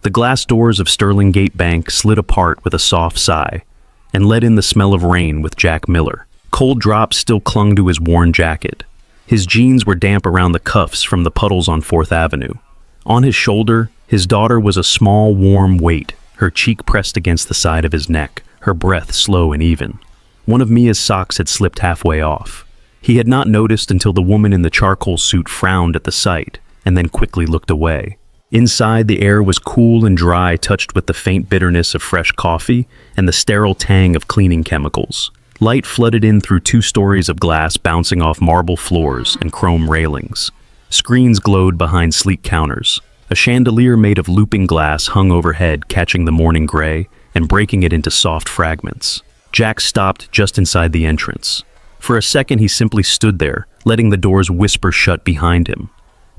The glass doors of Sterling Gate Bank slid apart with a soft sigh and let in the smell of rain with Jack Miller. Cold drops still clung to his worn jacket. His jeans were damp around the cuffs from the puddles on 4th Avenue. On his shoulder, his daughter was a small, warm weight, her cheek pressed against the side of his neck, her breath slow and even. One of Mia's socks had slipped halfway off. He had not noticed until the woman in the charcoal suit frowned at the sight and then quickly looked away. Inside, the air was cool and dry, touched with the faint bitterness of fresh coffee and the sterile tang of cleaning chemicals. Light flooded in through 2 stories of glass bouncing off marble floors and chrome railings. Screens glowed behind sleek counters. A chandelier made of looping glass hung overhead, catching the morning gray and breaking it into soft fragments. Jack stopped just inside the entrance. For a second, he simply stood there, letting the doors whisper shut behind him.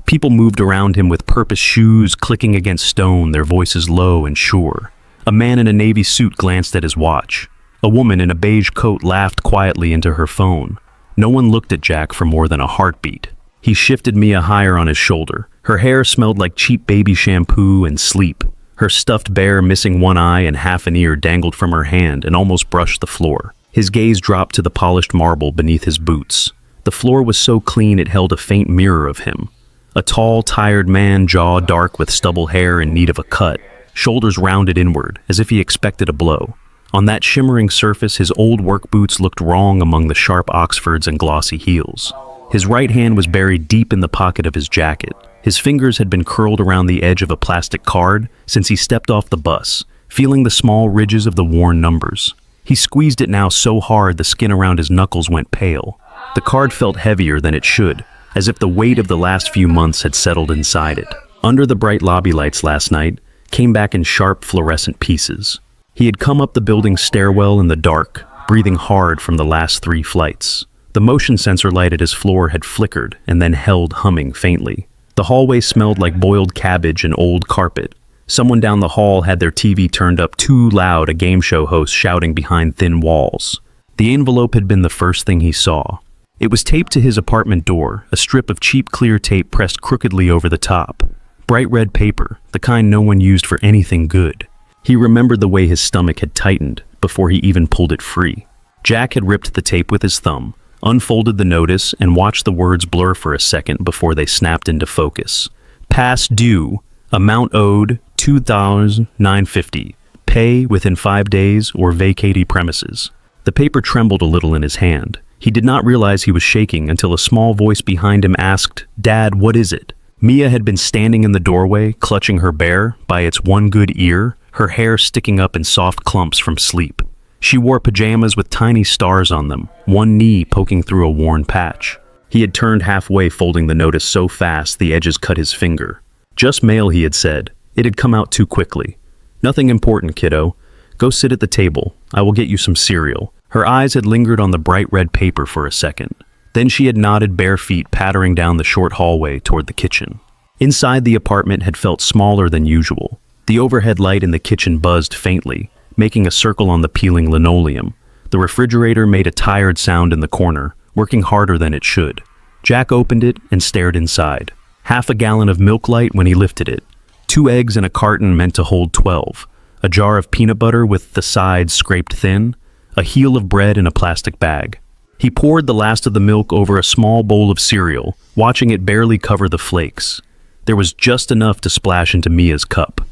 People moved around him with purpose shoes clicking against stone, their voices low and sure. A man in a navy suit glanced at his watch. A woman in a beige coat laughed quietly into her phone. No one looked at Jack for more than a heartbeat. He shifted Mia higher on his shoulder. Her hair smelled like cheap baby shampoo and sleep. Her stuffed bear, missing one eye and half an ear, dangled from her hand and almost brushed the floor. His gaze dropped to the polished marble beneath his boots. The floor was so clean it held a faint mirror of him. A tall, tired man, jaw dark with stubble hair in need of a cut, shoulders rounded inward, as if he expected a blow. On that shimmering surface, his old work boots looked wrong among the sharp Oxfords and glossy heels. His right hand was buried deep in the pocket of his jacket. His fingers had been curled around the edge of a plastic card since he stepped off the bus, feeling the small ridges of the worn numbers. He squeezed it now so hard the skin around his knuckles went pale. The card felt heavier than it should, as if the weight of the last few months had settled inside it. Under the bright lobby lights last night, came back in sharp fluorescent pieces. He had come up the building's stairwell in the dark, breathing hard from the last 3 flights. The motion sensor light at his floor had flickered and then held humming faintly. The hallway smelled like boiled cabbage and old carpet. Someone down the hall had their TV turned up too loud, a game show host shouting behind thin walls. The envelope had been the first thing he saw. It was taped to his apartment door, a strip of cheap clear tape pressed crookedly over the top. Bright red paper, the kind no one used for anything good. He remembered the way his stomach had tightened before he even pulled it free. Jack had ripped the tape with his thumb, unfolded the notice, and watched the words blur for a second before they snapped into focus. Past due, amount owed, $2,950. Pay within 5 days or vacate premises. The paper trembled a little in his hand. He did not realize he was shaking until a small voice behind him asked, "Dad, what is it?" Mia had been standing in the doorway, clutching her bear by its one good ear, her hair sticking up in soft clumps from sleep. She wore pajamas with tiny stars on them, one knee poking through a worn patch. He had turned halfway, folding the notice so fast the edges cut his finger. Just mail, he had said. It had come out too quickly. Nothing important, kiddo. Go sit at the table. I will get you some cereal. Her eyes had lingered on the bright red paper for a second. Then she had nodded, bare feet pattering down the short hallway toward the kitchen. Inside, the apartment had felt smaller than usual. The overhead light in the kitchen buzzed faintly, making a circle on the peeling linoleum. The refrigerator made a tired sound in the corner, working harder than it should. Jack opened it and stared inside. Half a gallon of Milk Light when he lifted it. 2 eggs in a carton meant to hold 12. A jar of peanut butter with the sides scraped thin. A heel of bread in a plastic bag. He poured the last of the milk over a small bowl of cereal, watching it barely cover the flakes. There was just enough to splash into Mia's cup.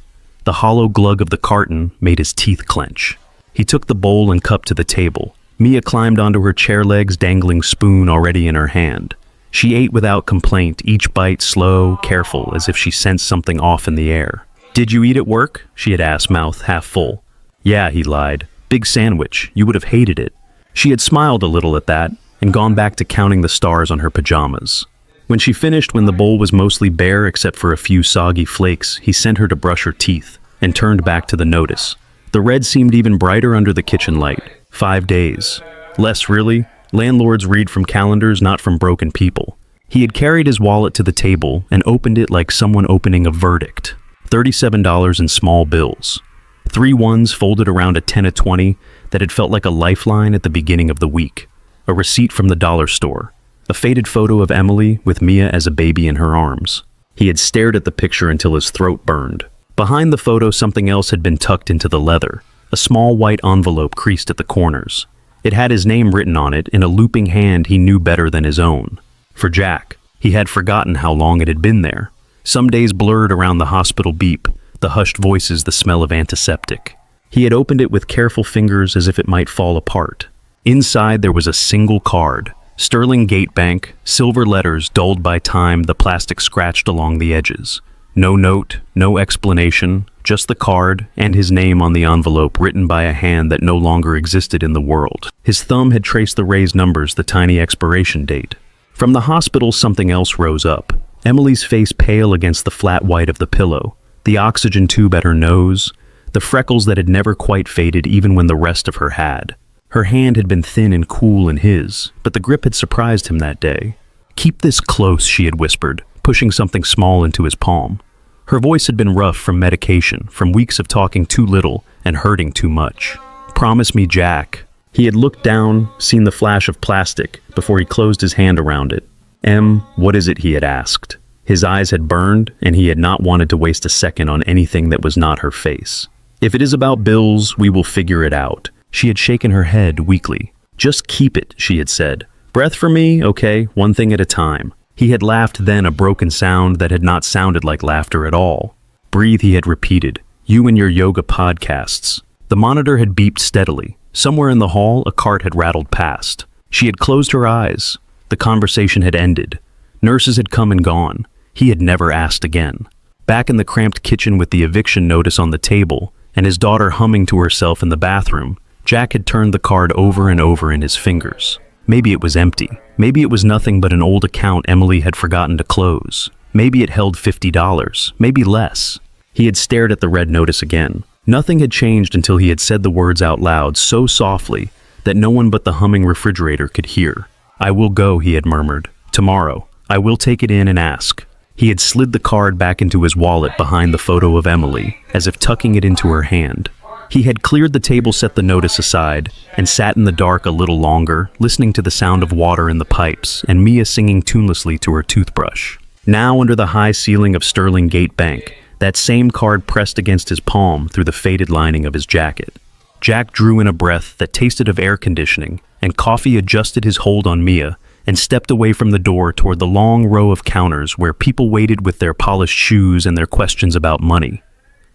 The hollow glug of the carton made his teeth clench. He took the bowl and cup to the table. Mia climbed onto her chair legs, dangling spoon already in her hand. She ate without complaint, each bite slow, careful, as if she sensed something off in the air. "Did you eat at work?" she had asked, mouth half full. "Yeah," he lied. "Big sandwich. You would have hated it." She had smiled a little at that and gone back to counting the stars on her pajamas. When she finished, when the bowl was mostly bare except for a few soggy flakes, he sent her to brush her teeth and turned back to the notice. The red seemed even brighter under the kitchen light. 5 days. Less, really. Landlords read from calendars, not from broken people. He had carried his wallet to the table and opened it like someone opening a verdict. $37 in small bills. 3 ones folded around a 10 of 20 that had felt like a lifeline at the beginning of the week. A receipt from the dollar store. A faded photo of Emily with Mia as a baby in her arms. He had stared at the picture until his throat burned. Behind the photo, something else had been tucked into the leather, a small white envelope creased at the corners. It had his name written on it in a looping hand he knew better than his own. For Jack, he had forgotten how long it had been there. Some days blurred around the hospital beep, the hushed voices, the smell of antiseptic. He had opened it with careful fingers as if it might fall apart. Inside there was a single card. Sterling Gate Bank, silver letters dulled by time, the plastic scratched along the edges. No note, no explanation, just the card and his name on the envelope written by a hand that no longer existed in the world. His thumb had traced the raised numbers, the tiny expiration date. From the hospital, something else rose up. Emily's face pale against the flat white of the pillow, the oxygen tube at her nose, the freckles that had never quite faded even when the rest of her had. Her hand had been thin and cool in his, but the grip had surprised him that day. "Keep this close," she had whispered, pushing something small into his palm. Her voice had been rough from medication, from weeks of talking too little and hurting too much. "Promise me, Jack." He had looked down, seen the flash of plastic, before he closed his hand around it. What is it?" he had asked. His eyes had burned, and he had not wanted to waste a second on anything that was not her face. "If it is about bills, we will figure it out." She had shaken her head weakly. "Just keep it," she had said. "Breath for me? Okay, one thing at a time." He had laughed then, a broken sound that had not sounded like laughter at all. "Breathe," he had repeated. "You and your yoga podcasts." The monitor had beeped steadily. Somewhere in the hall, a cart had rattled past. She had closed her eyes. The conversation had ended. Nurses had come and gone. He had never asked again. Back in the cramped kitchen with the eviction notice on the table, and his daughter humming to herself in the bathroom, Jack had turned the card over and over in his fingers. Maybe it was empty. Maybe it was nothing but an old account Emily had forgotten to close. Maybe it held $50, maybe less. He had stared at the red notice again. Nothing had changed until he had said the words out loud so softly that no one but the humming refrigerator could hear. "I will go," he had murmured. "Tomorrow. I will take it in and ask." He had slid the card back into his wallet behind the photo of Emily, as if tucking it into her hand. He had cleared the table, set the notice aside, and sat in the dark a little longer, listening to the sound of water in the pipes and Mia singing tunelessly to her toothbrush. Now, under the high ceiling of Sterling Gate Bank, that same card pressed against his palm through the faded lining of his jacket. Jack drew in a breath that tasted of air conditioning, and coffee adjusted his hold on Mia and stepped away from the door toward the long row of counters where people waited with their polished shoes and their questions about money.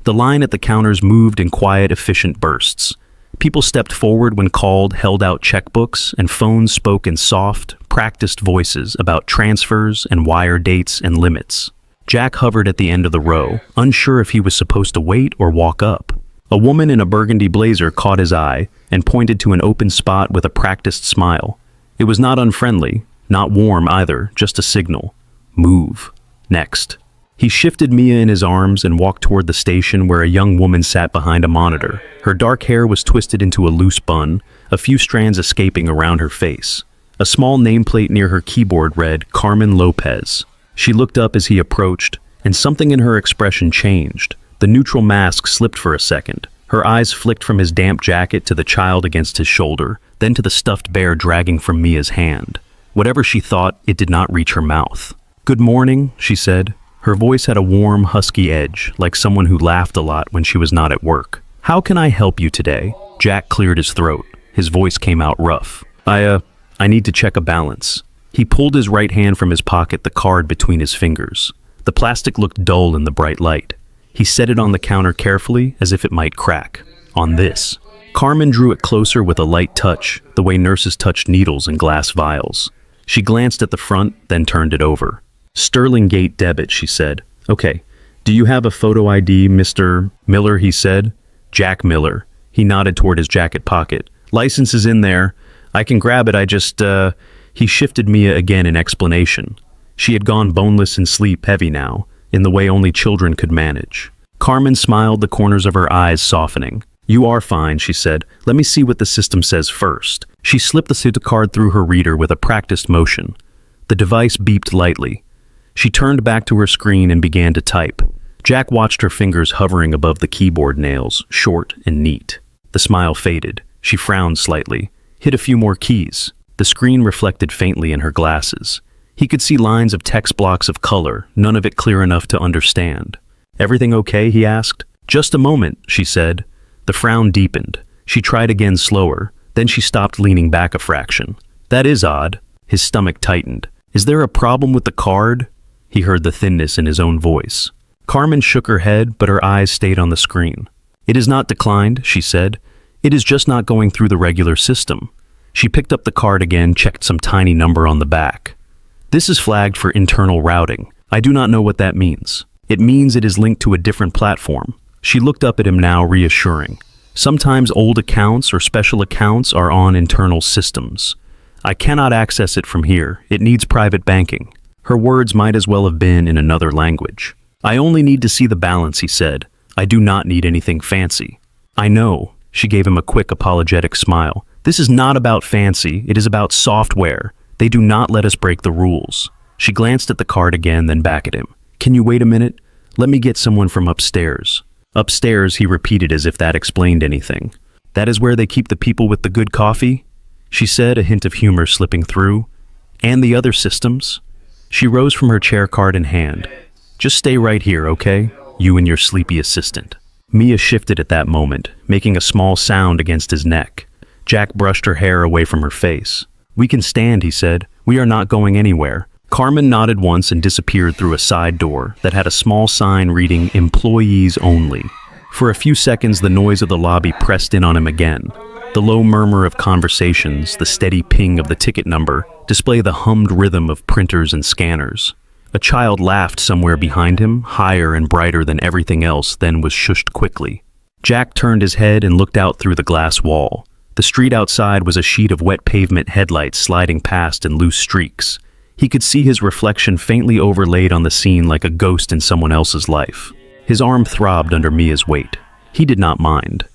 The line at the counters moved in quiet, efficient bursts. People stepped forward when called, held out checkbooks, and phones spoke in soft, practiced voices about transfers and wire dates and limits. Jack hovered at the end of the row, unsure if he was supposed to wait or walk up. A woman in a burgundy blazer caught his eye and pointed to an open spot with a practiced smile. It was not unfriendly, not warm either, just a signal. Move. Next. He shifted Mia in his arms and walked toward the station where a young woman sat behind a monitor. Her dark hair was twisted into a loose bun, a few strands escaping around her face. A small nameplate near her keyboard read, "Carmen Lopez." She looked up as he approached, and something in her expression changed. The neutral mask slipped for a second. Her eyes flicked from his damp jacket to the child against his shoulder, then to the stuffed bear dragging from Mia's hand. Whatever she thought, it did not reach her mouth. "Good morning," she said. Her voice had a warm, husky edge, like someone who laughed a lot when she was not at work. "How can I help you today?" Jack cleared his throat. His voice came out rough. I need to check a balance." He pulled his right hand from his pocket, the card between his fingers. The plastic looked dull in the bright light. He set it on the counter carefully, as if it might crack. "On this." Carmen drew it closer with a light touch, the way nurses touched needles in glass vials. She glanced at the front, then turned it over. "Sterling Gate debit," she said. "Okay. Do you have a photo ID, Mr. Miller?" he said. "Jack Miller." He nodded toward his jacket pocket. "License is in there. I can grab it, He shifted Mia again in explanation. She had gone boneless and sleep heavy now, in the way only children could manage. Carmen smiled, the corners of her eyes softening. "You are fine," she said. "Let me see what the system says first." She slipped the SITA card through her reader with a practiced motion. The device beeped lightly. She turned back to her screen and began to type. Jack watched her fingers hovering above the keyboard nails, short and neat. The smile faded. She frowned slightly, hit a few more keys. The screen reflected faintly in her glasses. He could see lines of text blocks of color, none of it clear enough to understand. Everything okay? He asked. Just a moment, she said. The frown deepened. She tried again slower. Then she stopped, leaning back a fraction. That is odd. His stomach tightened. Is there a problem with the card? He heard the thinness in his own voice. Carmen shook her head, but her eyes stayed on the screen. It is not declined, she said. It is just not going through the regular system. She picked up the card again, checked some tiny number on the back. This is flagged for internal routing. I do not know what that means. It means it is linked to a different platform. She looked up at him now, reassuring. Sometimes old accounts or special accounts are on internal systems. I cannot access it from here. It needs private banking. Her words might as well have been in another language. I only need to see the balance, he said. I do not need anything fancy. I know. She gave him a quick apologetic smile. This is not about fancy. It is about software. They do not let us break the rules. She glanced at the card again, then back at him. Can you wait a minute? Let me get someone from upstairs. Upstairs, he repeated as if that explained anything. That is where they keep the people with the good coffee? She said, a hint of humor slipping through. And the other systems? She rose from her chair, card in hand. Just stay right here, okay? You and your sleepy assistant. Mia shifted at that moment, making a small sound against his neck. Jack brushed her hair away from her face. We can stand, he said. We are not going anywhere. Carmen nodded once and disappeared through a side door that had a small sign reading Employees Only. For a few seconds, the noise of the lobby pressed in on him again. The low murmur of conversations, the steady ping of the ticket number, display the hummed rhythm of printers and scanners. A child laughed somewhere behind him, higher and brighter than everything else, then was shushed quickly. Jack turned his head and looked out through the glass wall. The street outside was a sheet of wet pavement headlights sliding past in loose streaks. He could see his reflection faintly overlaid on the scene like a ghost in someone else's life. His arm throbbed under Mia's weight. He did not mind.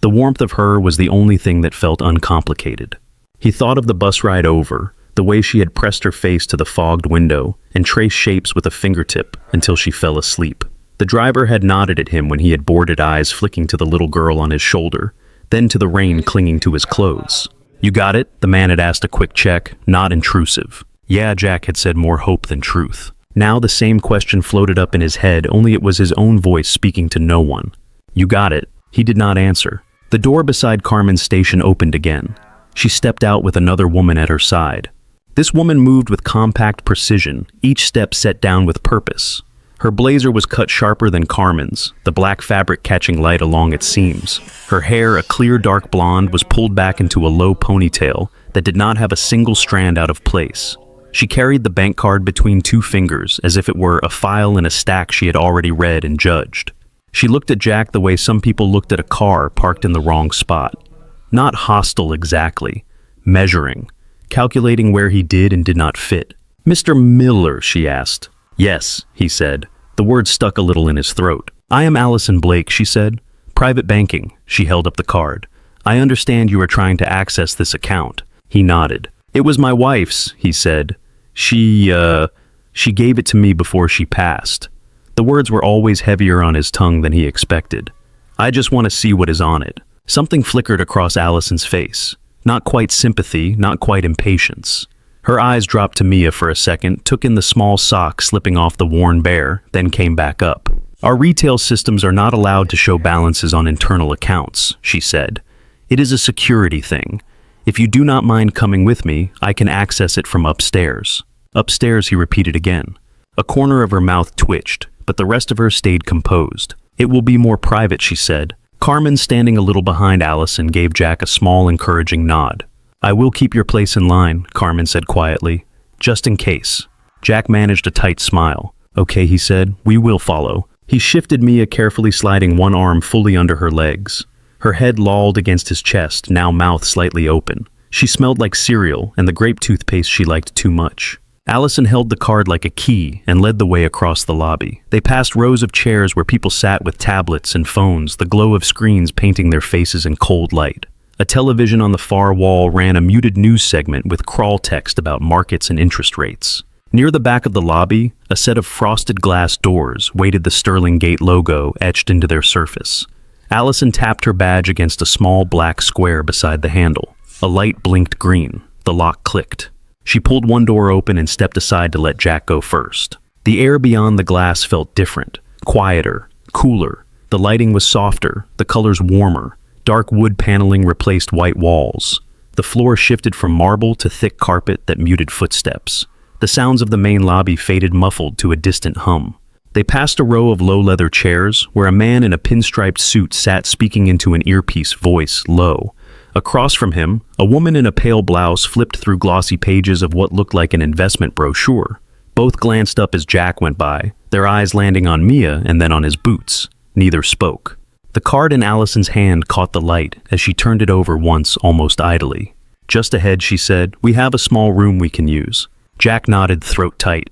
The warmth of her was the only thing that felt uncomplicated. He thought of the bus ride over, the way she had pressed her face to the fogged window and traced shapes with a fingertip until she fell asleep. The driver had nodded at him when he had boarded, eyes flicking to the little girl on his shoulder, then to the rain clinging to his clothes. You got it? The man had asked, a quick check, not intrusive. Yeah, Jack had said, more hope than truth. Now the same question floated up in his head, only it was his own voice speaking to no one. You got it. He did not answer. The door beside Carmen's station opened again. She stepped out with another woman at her side. This woman moved with compact precision, each step set down with purpose. Her blazer was cut sharper than Carmen's, the black fabric catching light along its seams. Her hair, a clear dark blonde, was pulled back into a low ponytail that did not have a single strand out of place. She carried the bank card between two fingers as if it were a file in a stack she had already read and judged. She looked at Jack the way some people looked at a car parked in the wrong spot. Not hostile exactly, measuring, calculating where he did and did not fit. Mr. Miller, she asked. Yes, he said. The word stuck a little in his throat. I am Allison Blake, she said. Private banking. She held up the card. I understand you are trying to access this account. He nodded. It was my wife's, he said. She gave it to me before she passed. The words were always heavier on his tongue than he expected. I just want to see what is on it. Something flickered across Allison's face. Not quite sympathy, not quite impatience. Her eyes dropped to Mia for a second, took in the small sock slipping off the worn bear, then came back up. Our retail systems are not allowed to show balances on internal accounts, she said. It is a security thing. If you do not mind coming with me, I can access it from upstairs. Upstairs, he repeated again. A corner of her mouth twitched, but the rest of her stayed composed. It will be more private, she said. Carmen, standing a little behind Allison, gave Jack a small, encouraging nod. I will keep your place in line, Carmen said quietly, just in case. Jack managed a tight smile. Okay, he said, we will follow. He shifted Mia, carefully sliding one arm fully under her legs. Her head lolled against his chest, now mouth slightly open. She smelled like cereal and the grape toothpaste she liked too much. Allison held the card like a key and led the way across the lobby. They passed rows of chairs where people sat with tablets and phones, the glow of screens painting their faces in cold light. A television on the far wall ran a muted news segment with crawl text about markets and interest rates. Near the back of the lobby, a set of frosted glass doors waited, the Sterling Gate logo etched into their surface. Allison tapped her badge against a small black square beside the handle. A light blinked green. The lock clicked. She pulled one door open and stepped aside to let Jack go first. The air beyond the glass felt different, quieter, cooler. The lighting was softer, the colors warmer. Dark wood paneling replaced white walls. The floor shifted from marble to thick carpet that muted footsteps. The sounds of the main lobby faded muffled to a distant hum. They passed a row of low leather chairs where a man in a pinstriped suit sat speaking into an earpiece, voice low. Across from him, a woman in a pale blouse flipped through glossy pages of what looked like an investment brochure. Both glanced up as Jack went by, their eyes landing on Mia and then on his boots. Neither spoke. The card in Allison's hand caught the light as she turned it over once almost idly. Just ahead, she said, "We have a small room we can use." Jack nodded, throat tight.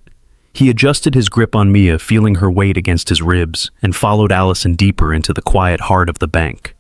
He adjusted his grip on Mia, feeling her weight against his ribs, and followed Allison deeper into the quiet heart of the bank.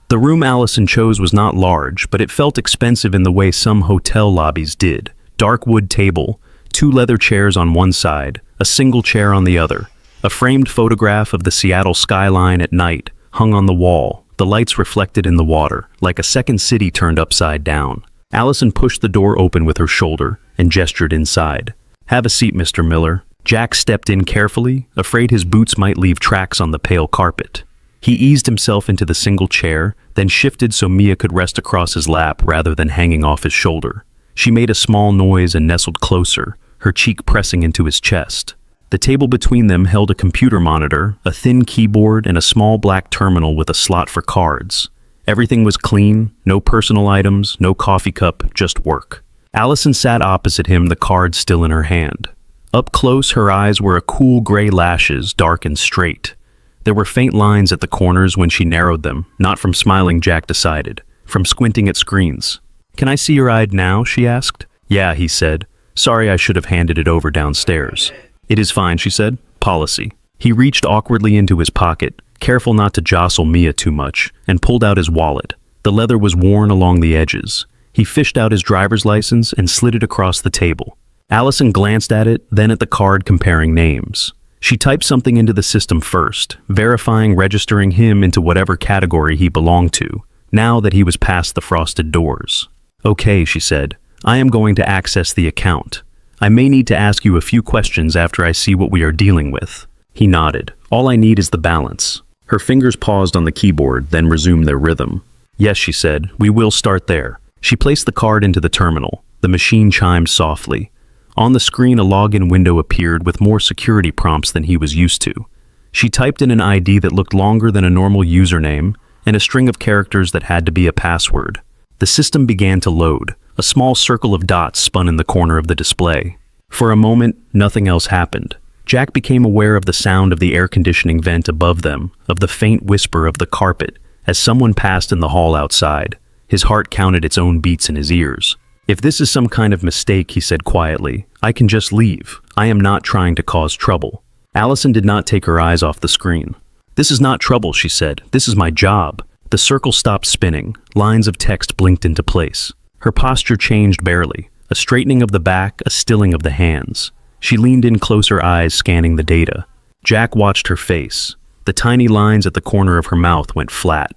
The room Allison chose was not large, but it felt expensive in the way some hotel lobbies did. Dark wood table, 2 leather chairs on one side, a single chair on the other. A framed photograph of the Seattle skyline at night hung on the wall, the lights reflected in the water, like a second city turned upside down. Allison pushed the door open with her shoulder and gestured inside. "Have a seat, Mr. Miller." Jack stepped in carefully, afraid his boots might leave tracks on the pale carpet. He eased himself into the single chair, then shifted so Mia could rest across his lap rather than hanging off his shoulder. She made a small noise and nestled closer, her cheek pressing into his chest. The table between them held a computer monitor, a thin keyboard, and a small black terminal with a slot for cards. Everything was clean, no personal items, no coffee cup, just work. Allison sat opposite him, the card still in her hand. Up close, her eyes were a cool gray lashes, dark and straight. There were faint lines at the corners when she narrowed them, not from smiling, Jack decided, from squinting at screens. "Can I see your ID now?" she asked. "Yeah," he said. "Sorry, I should have handed it over downstairs." "It is fine," she said. "Policy." He reached awkwardly into his pocket, careful not to jostle Mia too much, and pulled out his wallet. The leather was worn along the edges. He fished out his driver's license and slid it across the table. Allison glanced at it, then at the card comparing names. She typed something into the system first, verifying registering him into whatever category he belonged to, now that he was past the frosted doors. "Okay," she said. "I am going to access the account. I may need to ask you a few questions after I see what we are dealing with." He nodded. "All I need is the balance." Her fingers paused on the keyboard, then resumed their rhythm. "Yes," she said, "we will start there." She placed the card into the terminal. The machine chimed softly. On the screen, a login window appeared with more security prompts than he was used to. She typed in an ID that looked longer than a normal username and a string of characters that had to be a password. The system began to load. A small circle of dots spun in the corner of the display. For a moment, nothing else happened. Jack became aware of the sound of the air conditioning vent above them, of the faint whisper of the carpet, as someone passed in the hall outside. His heart counted its own beats in his ears. "If this is some kind of mistake," he said quietly, "I can just leave. I am not trying to cause trouble." Allison did not take her eyes off the screen. "This is not trouble," she said. "This is my job." The circle stopped spinning. Lines of text blinked into place. Her posture changed barely. A straightening of the back, a stilling of the hands. She leaned in closer, eyes scanning the data. Jack watched her face. The tiny lines at the corner of her mouth went flat.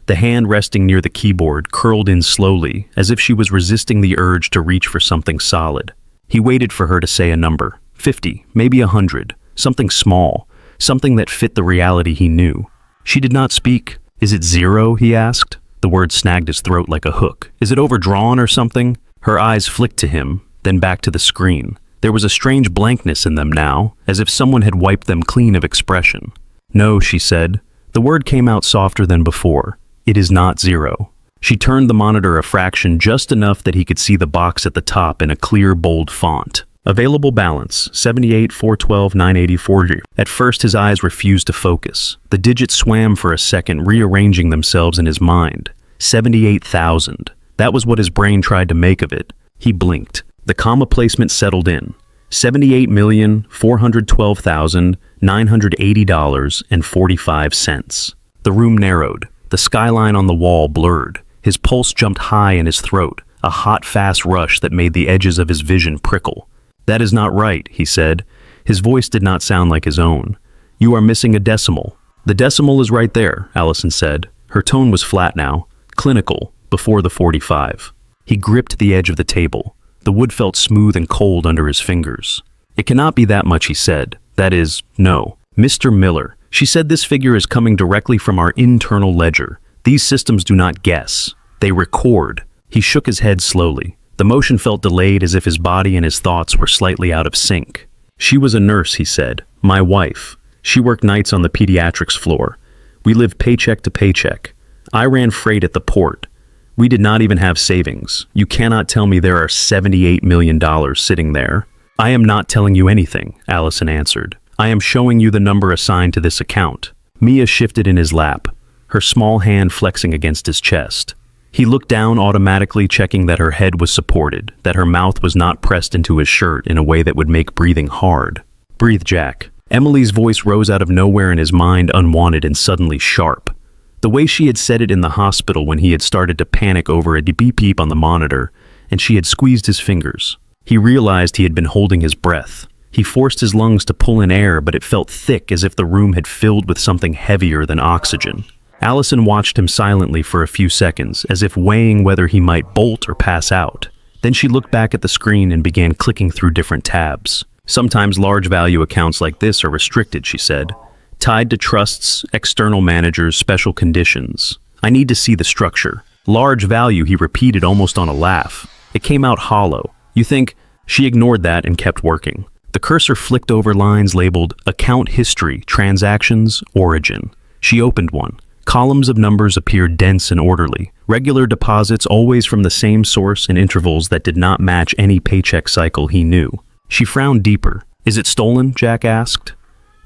The hand resting near the keyboard curled in slowly, as if she was resisting the urge to reach for something solid. He waited for her to say a number. 50, maybe 100. Something small. Something that fit the reality he knew. She did not speak. "Is it 0?" he asked. The word snagged his throat like a hook. "Is it overdrawn or something?" Her eyes flicked to him, then back to the screen. There was a strange blankness in them now, as if someone had wiped them clean of expression. "No," she said. The word came out softer than before. "It is not 0. She turned the monitor a fraction, just enough that he could see the box at the top in a clear, bold font. Available balance, 78,412,984. At first, his eyes refused to focus. The digits swam for a second, rearranging themselves in his mind. 78,000. That was what his brain tried to make of it. He blinked. The comma placement settled in. $78,412,980.45. The room narrowed. The skyline on the wall blurred. His pulse jumped high in his throat, a hot, fast rush that made the edges of his vision prickle. "That is not right," he said. His voice did not sound like his own. "You are missing a decimal." "The decimal is right there," Allison said. Her tone was flat now, clinical, before the 45. He gripped the edge of the table. The wood felt smooth and cold under his fingers. "It cannot be that much," he said. "That is, no." "Mr. Miller," She said this figure is coming directly from our internal ledger. These systems do not guess. They record. He shook his head slowly. The motion felt delayed, as if his body and his thoughts were slightly out of sync. She was a nurse, he said. My wife. She worked nights on the pediatrics floor. We lived paycheck to paycheck. I ran freight at the port. We did not even have savings. You cannot tell me there are $78 million sitting there. I am not telling you anything, Allison answered. I am showing you the number assigned to this account. Mia shifted in his lap, her small hand flexing against his chest. He looked down, automatically checking that her head was supported, that her mouth was not pressed into his shirt in a way that would make breathing hard. Breathe, Jack. Emily's voice rose out of nowhere in his mind, unwanted and suddenly sharp. The way she had said it in the hospital when he had started to panic over a beep-beep on the monitor, and she had squeezed his fingers. He realized he had been holding his breath. He forced his lungs to pull in air, but it felt thick, as if the room had filled with something heavier than oxygen. Allison watched him silently for a few seconds, as if weighing whether he might bolt or pass out. Then she looked back at the screen and began clicking through different tabs. Sometimes large value accounts like this are restricted, she said. Tied to trusts, external managers, special conditions. I need to see the structure. Large value, he repeated almost on a laugh. It came out hollow. You think? She ignored that and kept working. The cursor flicked over lines labeled Account History, Transactions, Origin. She opened one. Columns of numbers appeared dense and orderly. Regular deposits, always from the same source, in intervals that did not match any paycheck cycle he knew. She frowned deeper. Is it stolen? Jack asked.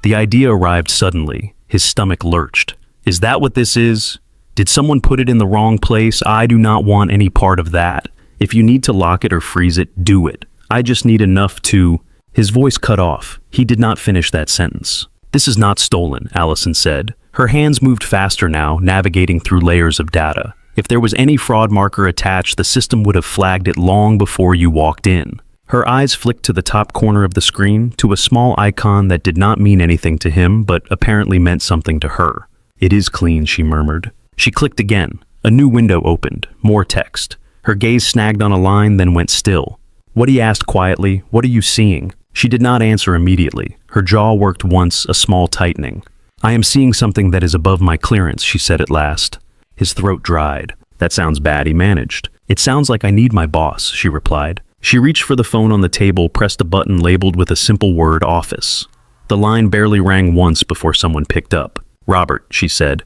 The idea arrived suddenly. His stomach lurched. Is that what this is? Did someone put it in the wrong place? I do not want any part of that. If you need to lock it or freeze it, do it. I just need enough to... His voice cut off. He did not finish that sentence. This is not stolen, Allison said. Her hands moved faster now, navigating through layers of data. If there was any fraud marker attached, the system would have flagged it long before you walked in. Her eyes flicked to the top corner of the screen, to a small icon that did not mean anything to him, but apparently meant something to her. It is clean, she murmured. She clicked again. A new window opened. More text. Her gaze snagged on a line, then went still. What, he asked quietly, what are you seeing? She did not answer immediately. Her jaw worked once, a small tightening. I am seeing something that is above my clearance, she said at last. His throat dried. That sounds bad, he managed. It sounds like I need my boss, she replied. She reached for the phone on the table, pressed a button labeled with a simple word, office. The line barely rang once before someone picked up. Robert, she said.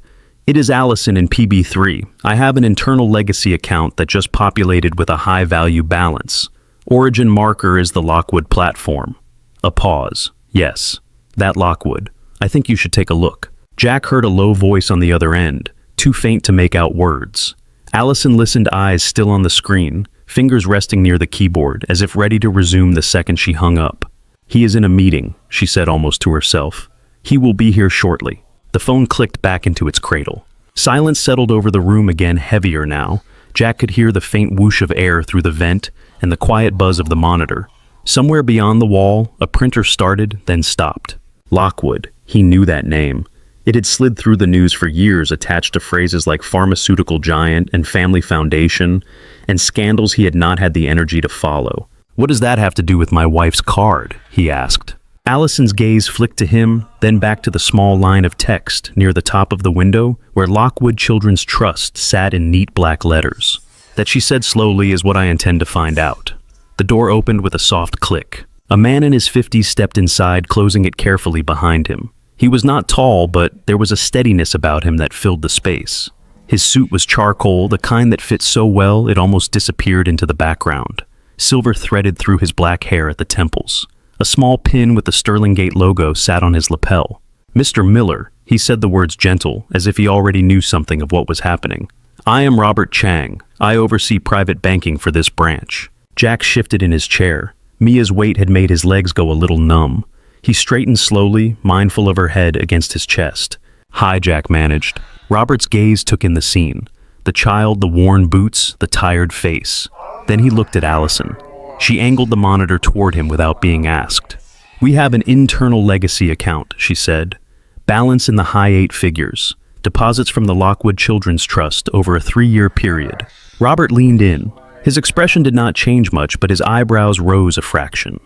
It is Allison in PB3. I have an internal legacy account that just populated with a high-value balance. Origin marker is the Lockwood platform. A pause. Yes, that Lockwood. I think you should take a look. Jack heard a low voice on the other end, too faint to make out words. Allison listened, eyes still on the screen, fingers resting near the keyboard, as if ready to resume the second she hung up. He is in a meeting, she said almost to herself. He will be here shortly. The phone clicked back into its cradle. Silence settled over the room again, heavier now. Jack could hear the faint whoosh of air through the vent and the quiet buzz of the monitor. Somewhere beyond the wall, a printer started, then stopped. Lockwood. He knew that name. It had slid through the news for years, attached to phrases like pharmaceutical giant and family foundation, and scandals he had not had the energy to follow. What does that have to do with my wife's card? He asked. Allison's gaze flicked to him, then back to the small line of text near the top of the window where Lockwood Children's Trust sat in neat black letters. That, she said slowly, is what I intend to find out. The door opened with a soft click. A man in his 50s stepped inside, closing it carefully behind him. He was not tall, but there was a steadiness about him that filled the space. His suit was charcoal, the kind that fit so well it almost disappeared into the background. Silver threaded through his black hair at the temples. A small pin with the Sterling Gate logo sat on his lapel. Mr. Miller, he said the words gentle, as if he already knew something of what was happening. I am Robert Chang. I oversee private banking for this branch. Jack shifted in his chair. Mia's weight had made his legs go a little numb. He straightened slowly, mindful of her head against his chest. Hi, Jack managed. Robert's gaze took in the scene. The child, the worn boots, the tired face. Then he looked at Allison. She angled the monitor toward him without being asked. We have an internal legacy account, she said. Balance in the high 8 figures. Deposits from the Lockwood Children's Trust over a 3-year period. Robert leaned in. His expression did not change much, but his eyebrows rose a fraction.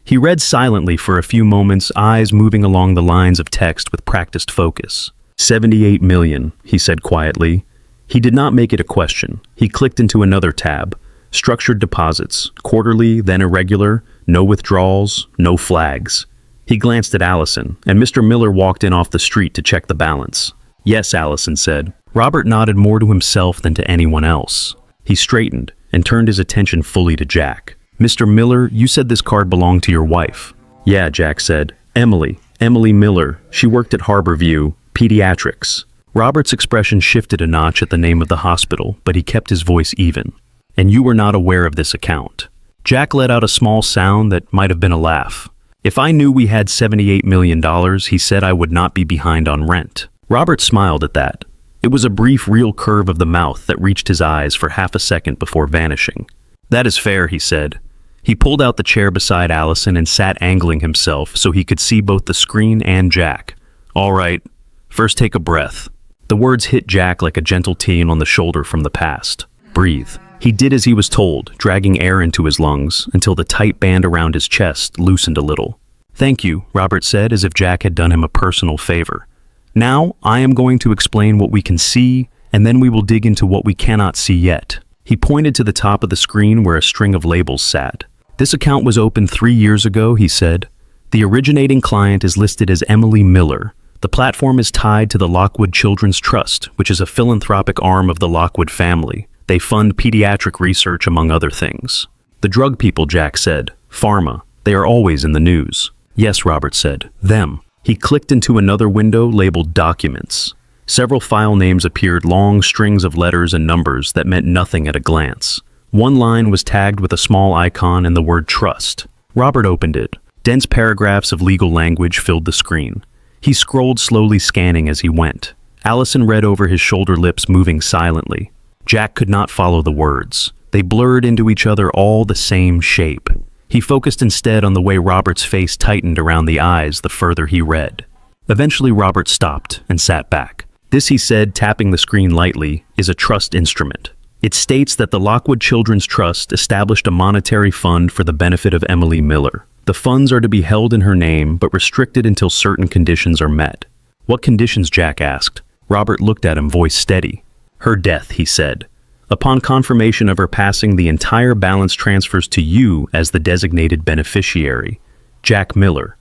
He read silently for a few moments, eyes moving along the lines of text with practiced focus. 78 million, he said quietly. He did not make it a question. He clicked into another tab. Structured deposits, quarterly, then irregular, no withdrawals, no flags. He glanced at Allison, and Mr. Miller walked in off the street to check the balance. Yes, Allison said. Robert nodded more to himself than to anyone else. He straightened and turned his attention fully to Jack. Mr. Miller, you said this card belonged to your wife. Yeah, Jack said. Emily Miller. She worked at Harborview, Pediatrics. Robert's expression shifted a notch at the name of the hospital, but he kept his voice even. And you were not aware of this account. Jack let out a small sound that might have been a laugh. If I knew we had $78 million, he said I would not be behind on rent. Robert smiled at that. It was a brief, real curve of the mouth that reached his eyes for half a second before vanishing. That is fair, he said. He pulled out the chair beside Allison and sat angling himself so he could see both the screen and Jack. All right, first take a breath. The words hit Jack like a gentle teen on the shoulder from the past. Breathe. He did as he was told, dragging air into his lungs until the tight band around his chest loosened a little. Thank you, Robert said, as if Jack had done him a personal favor. Now, I am going to explain what we can see, and then we will dig into what we cannot see yet. He pointed to the top of the screen where a string of labels sat. This account was opened 3 years ago, he said. The originating client is listed as Emily Miller. The platform is tied to the Lockwood Children's Trust, which is a philanthropic arm of the Lockwood family. They fund pediatric research, among other things. The drug people, Jack said. Pharma. They are always in the news. Yes, Robert said. Them. He clicked into another window labeled Documents. Several file names appeared, long strings of letters and numbers that meant nothing at a glance. One line was tagged with a small icon and the word Trust. Robert opened it. Dense paragraphs of legal language filled the screen. He scrolled, slowly scanning as he went. Allison read over his shoulder, lips moving silently. Jack could not follow the words. They blurred into each other, all the same shape. He focused instead on the way Robert's face tightened around the eyes the further he read. Eventually, Robert stopped and sat back. This, he said, tapping the screen lightly, is a trust instrument. It states that the Lockwood Children's Trust established a monetary fund for the benefit of Emily Miller. The funds are to be held in her name, but restricted until certain conditions are met. What conditions? Jack asked. Robert looked at him, voice steady. Her death, he said. Upon confirmation of her passing, the entire balance transfers to you as the designated beneficiary, Jack Miller.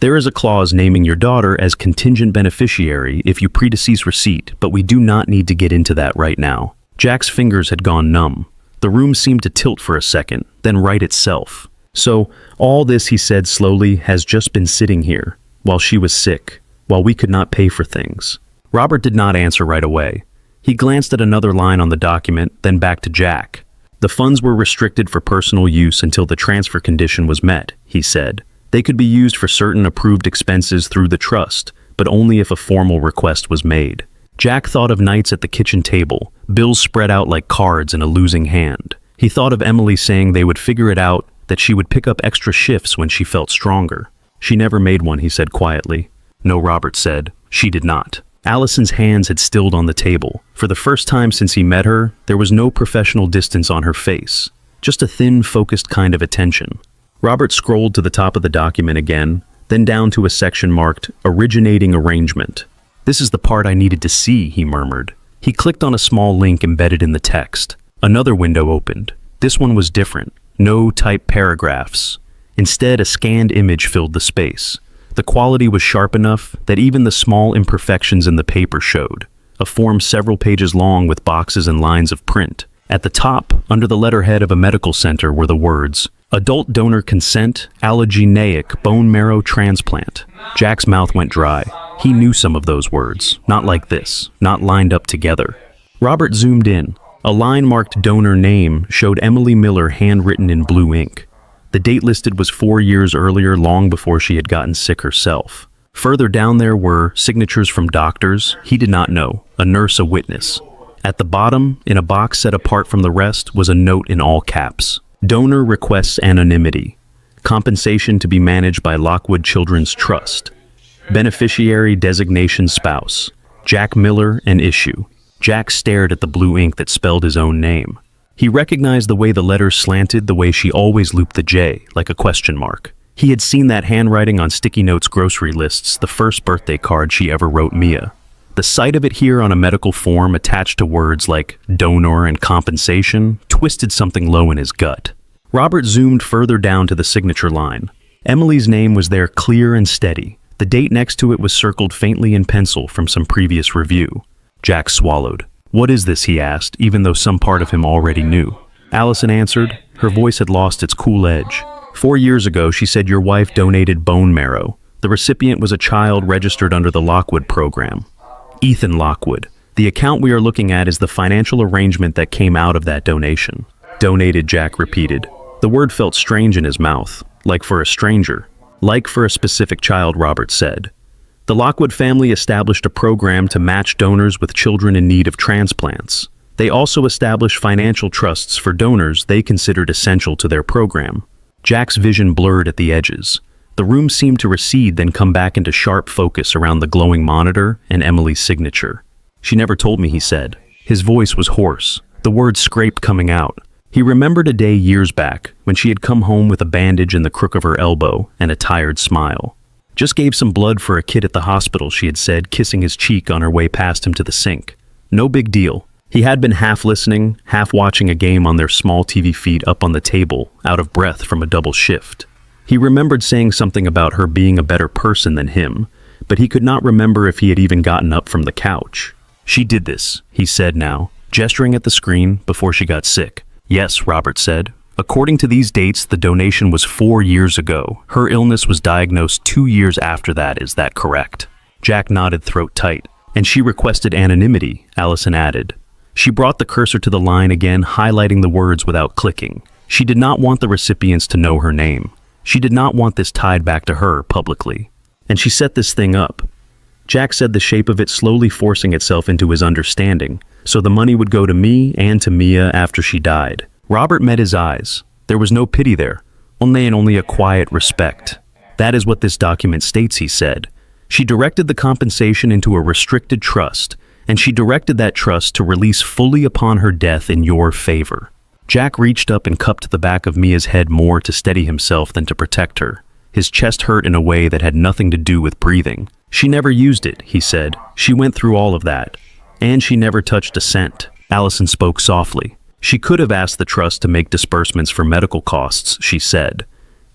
There is a clause naming your daughter as contingent beneficiary if you predecease receipt, but we do not need to get into that right now. Jack's fingers had gone numb. The room seemed to tilt for a second, then right itself. So, all this, he said slowly, has just been sitting here, while she was sick, while we could not pay for things. Robert did not answer right away. He glanced at another line on the document, then back to Jack. The funds were restricted for personal use until the transfer condition was met, he said. They could be used for certain approved expenses through the trust, but only if a formal request was made. Jack thought of nights at the kitchen table, bills spread out like cards in a losing hand. He thought of Emily saying they would figure it out, that she would pick up extra shifts when she felt stronger. She never made one, he said quietly. No, Robert said. She did not. Allison's hands had stilled on the table. For the first time since he met her, there was no professional distance on her face, just a thin, focused kind of attention. Robert scrolled to the top of the document again, then down to a section marked Originating Arrangement. This is the part I needed to see, he murmured. He clicked on a small link embedded in the text. Another window opened. This one was different. No typed paragraphs. Instead, a scanned image filled the space. The quality was sharp enough that even the small imperfections in the paper showed. A form several pages long with boxes and lines of print. At the top, under the letterhead of a medical center, were the words, Adult donor consent, allogeneic bone marrow transplant. Jack's mouth went dry. He knew some of those words, not like this, not lined up together. Robert zoomed in. A line marked donor name showed Emily Miller handwritten in blue ink. The date listed was 4 years earlier, long before she had gotten sick herself. Further down there were signatures from doctors he did not know, a nurse, a witness. At the bottom, in a box set apart from the rest, was a note in all caps. Donor requests anonymity. Compensation to be managed by Lockwood Children's Trust. Beneficiary designation spouse. Jack Miller, an issue. Jack stared at the blue ink that spelled his own name. He recognized the way the letters slanted, the way she always looped the J, like a question mark. He had seen that handwriting on sticky notes grocery lists, the first birthday card she ever wrote Mia. The sight of it here on a medical form attached to words like donor and compensation twisted something low in his gut. Robert zoomed further down to the signature line. Emily's name was there clear and steady. The date next to it was circled faintly in pencil from some previous review. Jack swallowed. "What is this?" he asked, even though some part of him already knew. Allison answered. Her voice had lost its cool edge. 4 years ago, she said your wife donated bone marrow. The recipient was a child registered under the Lockwood program. Ethan Lockwood. The account we are looking at is the financial arrangement that came out of that donation. Donated, Jack repeated. The word felt strange in his mouth, like for a stranger. Like for a specific child, Robert said. The Lockwood family established a program to match donors with children in need of transplants. They also established financial trusts for donors they considered essential to their program. Jack's vision blurred at the edges. The room seemed to recede, then come back into sharp focus around the glowing monitor and Emily's signature. "She never told me," he said. His voice was hoarse. The words scraped coming out. He remembered a day years back when she had come home with a bandage in the crook of her elbow and a tired smile. "Just gave some blood for a kid at the hospital," she had said, kissing his cheek on her way past him to the sink. No big deal. He had been half listening, half watching a game on their small TV feed up on the table, out of breath from a double shift. He remembered saying something about her being a better person than him, but he could not remember if he had even gotten up from the couch. "She did this," he said now, gesturing at the screen before she got sick. "Yes," Robert said. "According to these dates, the donation was 4 years ago. Her illness was diagnosed 2 years after that, is that correct?" Jack nodded, throat tight. "And she requested anonymity," Allison added. She brought the cursor to the line again, highlighting the words without clicking. She did not want the recipients to know her name. She did not want this tied back to her publicly. "And she set this thing up." Jack said, the shape of it slowly forcing itself into his understanding, so the money would go to me and to Mia after she died. Robert met his eyes. There was no pity there, only a quiet respect. "That is what this document states," he said. "She directed the compensation into a restricted trust, and she directed that trust to release fully upon her death in your favor." Jack reached up and cupped the back of Mia's head more to steady himself than to protect her. His chest hurt in a way that had nothing to do with breathing. "She never used it," he said. "She went through all of that. And she never touched a cent." Allison spoke softly. "She could have asked the trust to make disbursements for medical costs," she said.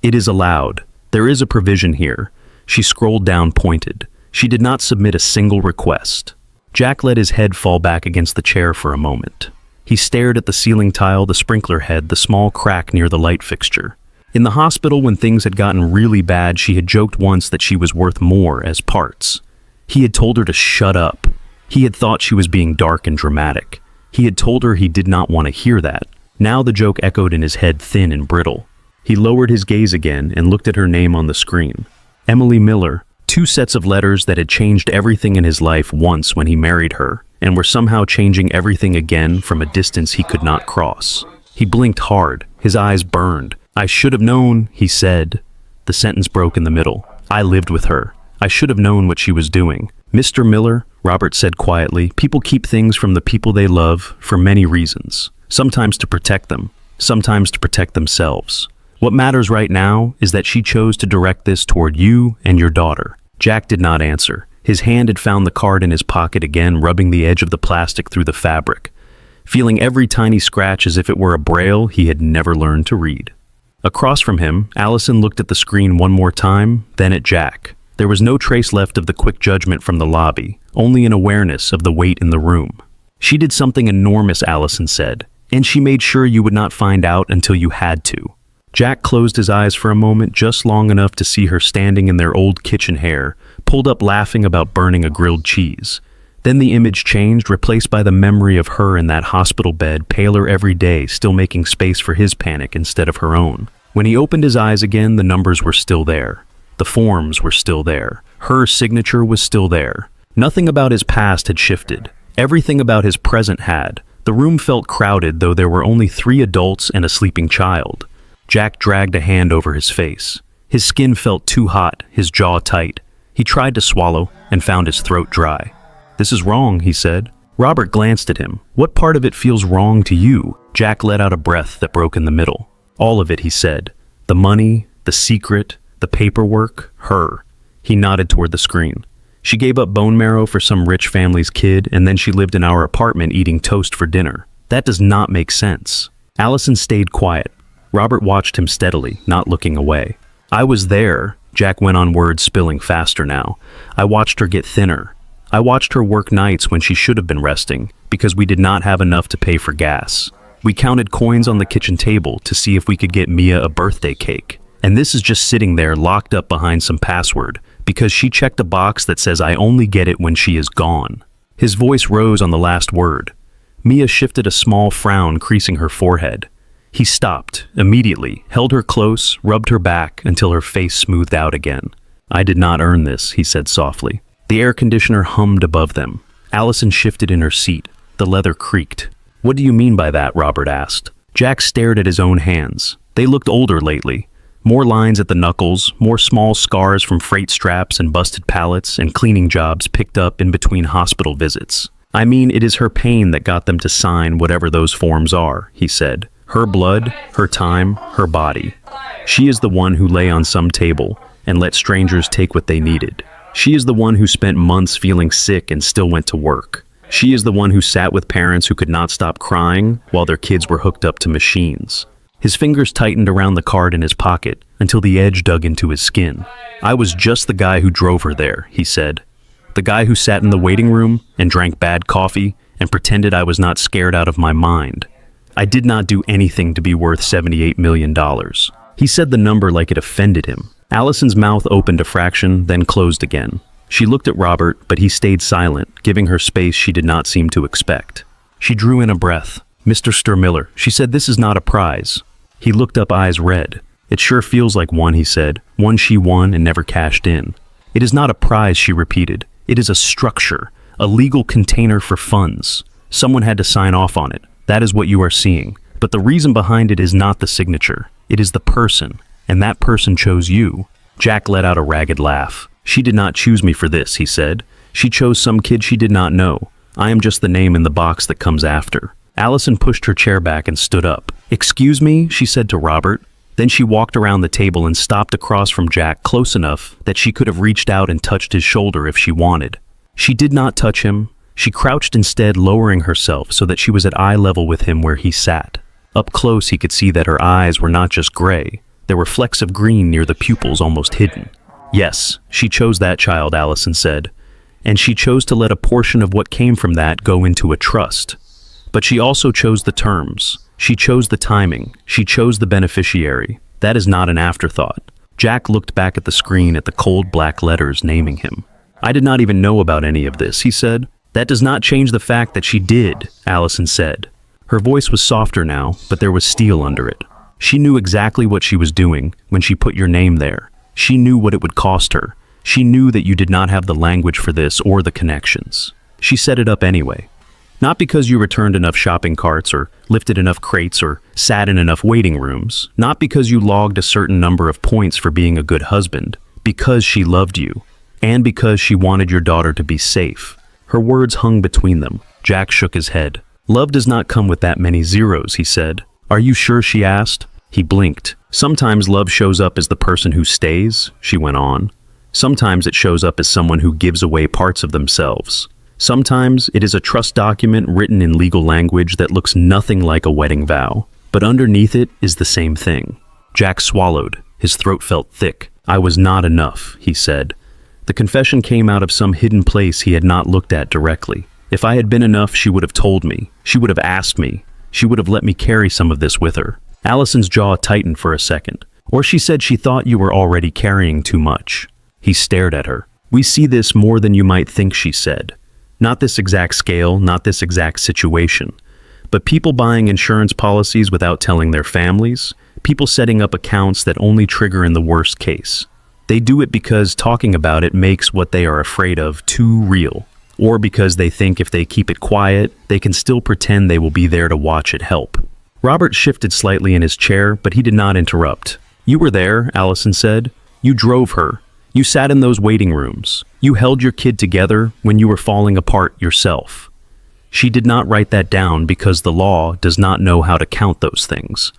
"It is allowed. There is a provision here." She scrolled down, pointed. She did not submit a single request. Jack let his head fall back against the chair for a moment. He stared at the ceiling tile, the sprinkler head, the small crack near the light fixture. In the hospital, when things had gotten really bad, she had joked once that she was worth more as parts. He had told her to shut up. He had thought she was being dark and dramatic. He had told her he did not want to hear that. Now the joke echoed in his head, thin and brittle. He lowered his gaze again and looked at her name on the screen. Emily Miller. 2 sets of letters that had changed everything in his life once when he married her, and were somehow changing everything again from a distance he could not cross. He blinked hard. His eyes burned. "I should have known," he said. The sentence broke in the middle. "I lived with her. I should have known what she was doing." "Mr. Miller," Robert said quietly, "people keep things from the people they love for many reasons. Sometimes to protect them, sometimes to protect themselves. What matters right now is that she chose to direct this toward you and your daughter." Jack did not answer. His hand had found the card in his pocket again, rubbing the edge of the plastic through the fabric, feeling every tiny scratch as if it were a braille he had never learned to read. Across from him, Allison looked at the screen one more time, then at Jack. There was no trace left of the quick judgment from the lobby, only an awareness of the weight in the room. "She did something enormous," Allison said, "and she made sure you would not find out until you had to." Jack closed his eyes for a moment, just long enough to see her standing in their old kitchen hair, pulled up laughing about burning a grilled cheese. Then the image changed, replaced by the memory of her in that hospital bed, paler every day, still making space for his panic instead of her own. When he opened his eyes again, the numbers were still there. The forms were still there. Her signature was still there. Nothing about his past had shifted. Everything about his present had. The room felt crowded, though there were only 3 adults and a sleeping child. Jack dragged a hand over his face. His skin felt too hot, his jaw tight. He tried to swallow and found his throat dry. "This is wrong," he said. Robert glanced at him. "What part of it feels wrong to you?" Jack let out a breath that broke in the middle. "All of it," he said. "The money, the secret, The paperwork, her. He nodded toward the screen. She gave up bone marrow for some rich family's kid, and then she lived in our apartment eating toast for dinner. That does not make sense. Allison stayed quiet. Robert watched him steadily, not looking away. I was there, Jack went on, words spilling faster now. I watched her get thinner. I watched her work nights when she should have been resting, because we did not have enough to pay for gas. We counted coins on the kitchen table to see if we could get Mia a birthday cake. And this is just sitting there locked up behind some password, because she checked a box that says I only get it when she is gone. His voice rose on the last word. Mia shifted a small frown creasing her forehead. He stopped, immediately, held her close, rubbed her back until her face smoothed out again. I did not earn this, he said softly. The air conditioner hummed above them. Allison shifted in her seat. The leather creaked. What do you mean by that? Robert asked. Jack stared at his own hands. They looked older lately. More lines at the knuckles, more small scars from freight straps and busted pallets and cleaning jobs picked up in between hospital visits. I mean, it is her pain that got them to sign whatever those forms are, he said. Her blood, her time, her body. She is the one who lay on some table and let strangers take what they needed. She is the one who spent months feeling sick and still went to work. She is the one who sat with parents who could not stop crying while their kids were hooked up to machines. His fingers tightened around the card in his pocket until the edge dug into his skin. I was just the guy who drove her there, he said. The guy who sat in the waiting room and drank bad coffee and pretended I was not scared out of my mind. I did not do anything to be worth $78 million. He said the number like it offended him. Allison's mouth opened a fraction, then closed again. She looked at Robert, but he stayed silent, giving her space she did not seem to expect. She drew in a breath. Mr. Sturmiller, she said, this is not a prize. He looked up, eyes red. It sure feels like one, he said. One she won and never cashed in. It is not a prize, she repeated. It is a structure, a legal container for funds. Someone had to sign off on it. That is what you are seeing. But the reason behind it is not the signature. It is the person. And that person chose you. Jack let out a ragged laugh. She did not choose me for this, he said. She chose some kid she did not know. I am just the name in the box that comes after. Allison pushed her chair back and stood up. Excuse me, she said to Robert. Then she walked around the table and stopped across from Jack close enough that she could have reached out and touched his shoulder if she wanted. She did not touch him. She crouched instead, lowering herself so that she was at eye level with him where he sat. Up close he could see that her eyes were not just gray. There were flecks of green near the pupils, almost hidden. Yes, she chose that child, Allison said. And she chose to let a portion of what came from that go into a trust. But she also chose the terms. She chose the timing. She chose the beneficiary. That is not an afterthought. Jack looked back at the screen at the cold black letters naming him. I did not even know about any of this, he said. That does not change the fact that she did, Allison said. Her voice was softer now, but there was steel under it. She knew exactly what she was doing when she put your name there. She knew what it would cost her. She knew that you did not have the language for this or the connections. She set it up anyway. Not because you returned enough shopping carts or lifted enough crates or sat in enough waiting rooms. Not because you logged a certain number of points for being a good husband. Because she loved you. And because she wanted your daughter to be safe. Her words hung between them. Jack shook his head. Love does not come with that many zeros, he said. Are you sure, she asked. He blinked. Sometimes love shows up as the person who stays, she went on. Sometimes it shows up as someone who gives away parts of themselves. Sometimes it is a trust document written in legal language that looks nothing like a wedding vow. But underneath it is the same thing. Jack swallowed. His throat felt thick. I was not enough, he said. The confession came out of some hidden place he had not looked at directly. If I had been enough, she would have told me. She would have asked me. She would have let me carry some of this with her. Allison's jaw tightened for a second. Or she said she thought you were already carrying too much. He stared at her. We see this more than you might think, she said. Not this exact scale, not this exact situation. But people buying insurance policies without telling their families. People setting up accounts that only trigger in the worst case. They do it because talking about it makes what they are afraid of too real. Or because they think if they keep it quiet, they can still pretend they will be there to watch it help. Robert shifted slightly in his chair, but he did not interrupt. You were there, Allison said. You drove her. You sat in those waiting rooms. You held your kid together when you were falling apart yourself. She did not write that down because the law does not know how to count those things.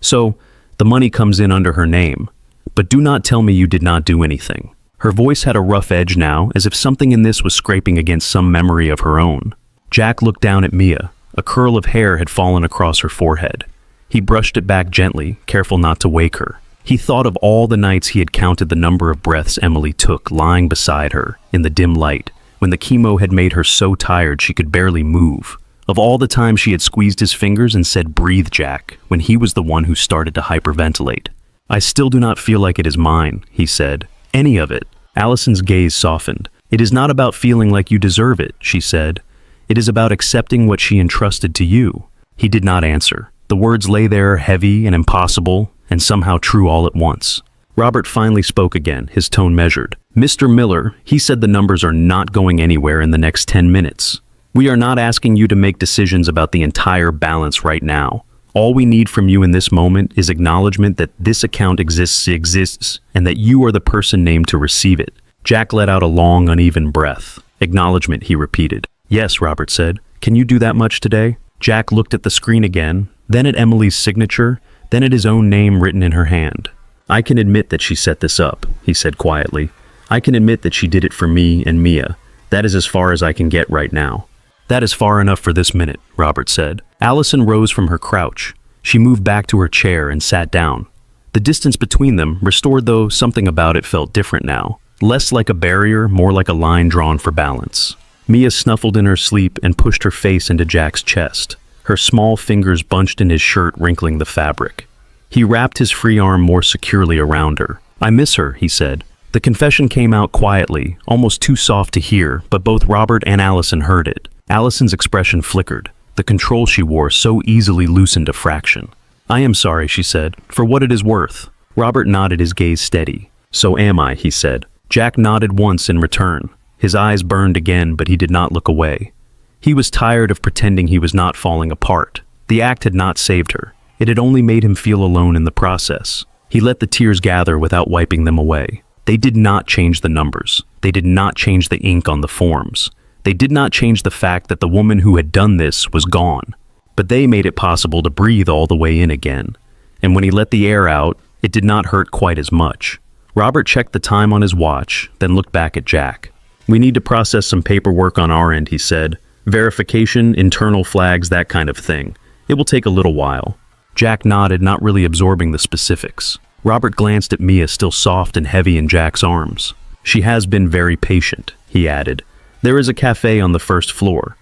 So, the money comes in under her name. But do not tell me you did not do anything." Her voice had a rough edge now, as if something in this was scraping against some memory of her own. Jack looked down at Mia. A curl of hair had fallen across her forehead. He brushed it back gently, careful not to wake her. He thought of all the nights he had counted the number of breaths Emily took lying beside her, in the dim light, when the chemo had made her so tired she could barely move. Of all the times she had squeezed his fingers and said, "Breathe, Jack," when he was the one who started to hyperventilate. "I still do not feel like it is mine," he said. "Any of it." Allison's gaze softened. "It is not about feeling like you deserve it," she said. "It is about accepting what she entrusted to you." He did not answer. The words lay there, heavy and impossible, and somehow true all at once. Robert finally spoke again, his tone measured. "Mr. Miller, he said the numbers are not going anywhere in the next 10 minutes. We are not asking you to make decisions about the entire balance right now. All we need from you in this moment is acknowledgement that this account exists, and that you are the person named to receive it." Jack let out a long, uneven breath. "Acknowledgement," he repeated. "Yes," Robert said. "Can you do that much today?" Jack looked at the screen again, then at Emily's signature, then at his own name written in her hand. "I can admit that she set this up," he said quietly. "I can admit that she did it for me and Mia. That is as far as I can get right now." "That is far enough for this minute," Robert said. Allison rose from her crouch. She moved back to her chair and sat down. The distance between them, restored though something about it felt different now. Less like a barrier, more like a line drawn for balance. Mia snuffled in her sleep and pushed her face into Jack's chest. Her small fingers bunched in his shirt, wrinkling the fabric. He wrapped his free arm more securely around her. "I miss her," he said. The confession came out quietly, almost too soft to hear, but both Robert and Allison heard it. Allison's expression flickered. The control she wore so easily loosened a fraction. "I am sorry," she said, "for what it is worth." Robert nodded, his gaze steady. "So am I," he said. Jack nodded once in return. His eyes burned again, but he did not look away. He was tired of pretending he was not falling apart. The act had not saved her. It had only made him feel alone in the process. He let the tears gather without wiping them away. They did not change the numbers. They did not change the ink on the forms. They did not change the fact that the woman who had done this was gone. But they made it possible to breathe all the way in again. And when he let the air out, it did not hurt quite as much. Robert checked the time on his watch, then looked back at Jack. "We need to process some paperwork on our end," he said. "Verification, internal flags, that kind of thing. It will take a little while." Jack nodded, not really absorbing the specifics. Robert glanced at Mia, still soft and heavy in Jack's arms. "She has been very patient," he added. "There is a cafe on the first floor.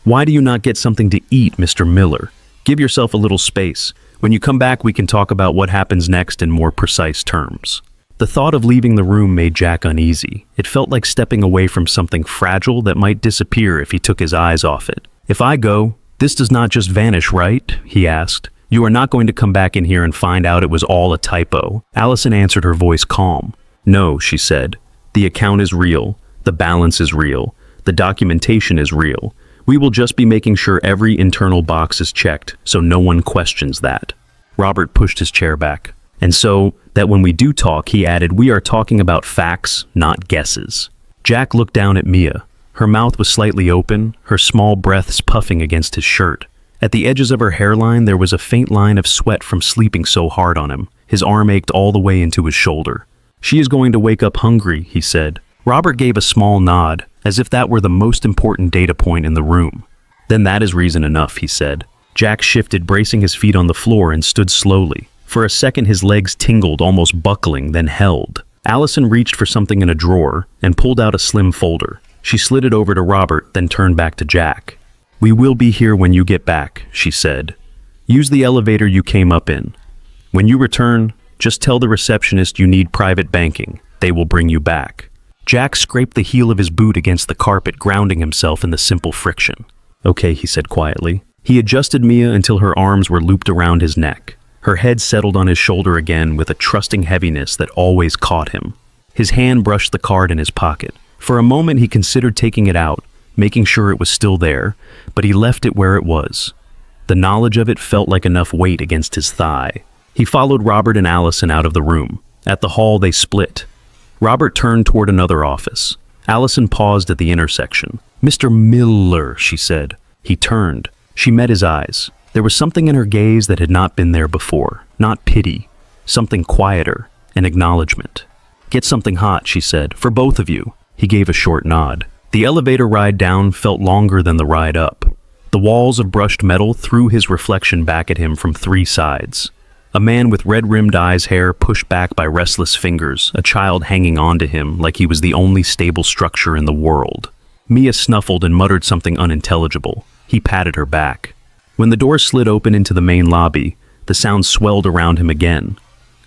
Why do you not get something to eat, Mr. Miller? Give yourself a little space. When you come back, we can talk about what happens next in more precise terms." The thought of leaving the room made Jack uneasy. It felt like stepping away from something fragile that might disappear if he took his eyes off it. "If I go, this does not just vanish, right?" he asked. "You are not going to come back in here and find out it was all a typo." Allison answered, her voice calm. "No," she said. "The account is real. The balance is real. The documentation is real. We will just be making sure every internal box is checked, so no one questions that." Robert pushed his chair back. "And so, that when we do talk," he added, "we are talking about facts, not guesses." Jack looked down at Mia. Her mouth was slightly open, her small breaths puffing against his shirt. At the edges of her hairline, there was a faint line of sweat from sleeping so hard on him. His arm ached all the way into his shoulder. "She is going to wake up hungry," he said. Robert gave a small nod, as if that were the most important data point in the room. "Then that is reason enough," he said. Jack shifted, bracing his feet on the floor, and stood slowly. For a second his legs tingled, almost buckling, then held. Allison reached for something in a drawer and pulled out a slim folder. She slid it over to Robert, then turned back to Jack. "We will be here when you get back," she said. "Use the elevator you came up in. When you return, just tell the receptionist you need private banking. They will bring you back." Jack scraped the heel of his boot against the carpet, grounding himself in the simple friction. "Okay," he said quietly. He adjusted Mia until her arms were looped around his neck. Her head settled on his shoulder again with a trusting heaviness that always caught him. His hand brushed the card in his pocket. For a moment he considered taking it out, making sure it was still there, but he left it where it was. The knowledge of it felt like enough weight against his thigh. He followed Robert and Allison out of the room. At the hall they split. Robert turned toward another office. Allison paused at the intersection. "Mr. Miller," she said. He turned. She met his eyes. There was something in her gaze that had not been there before. Not pity. Something quieter. an acknowledgement. "Get something hot," she said, "for both of you." He gave a short nod. The elevator ride down felt longer than the ride up. The walls of brushed metal threw his reflection back at him from three sides. A man with red-rimmed eyes, hair pushed back by restless fingers, a child hanging on to him like he was the only stable structure in the world. Mia snuffled and muttered something unintelligible. He patted her back. When the door slid open into the main lobby, the sound swelled around him again.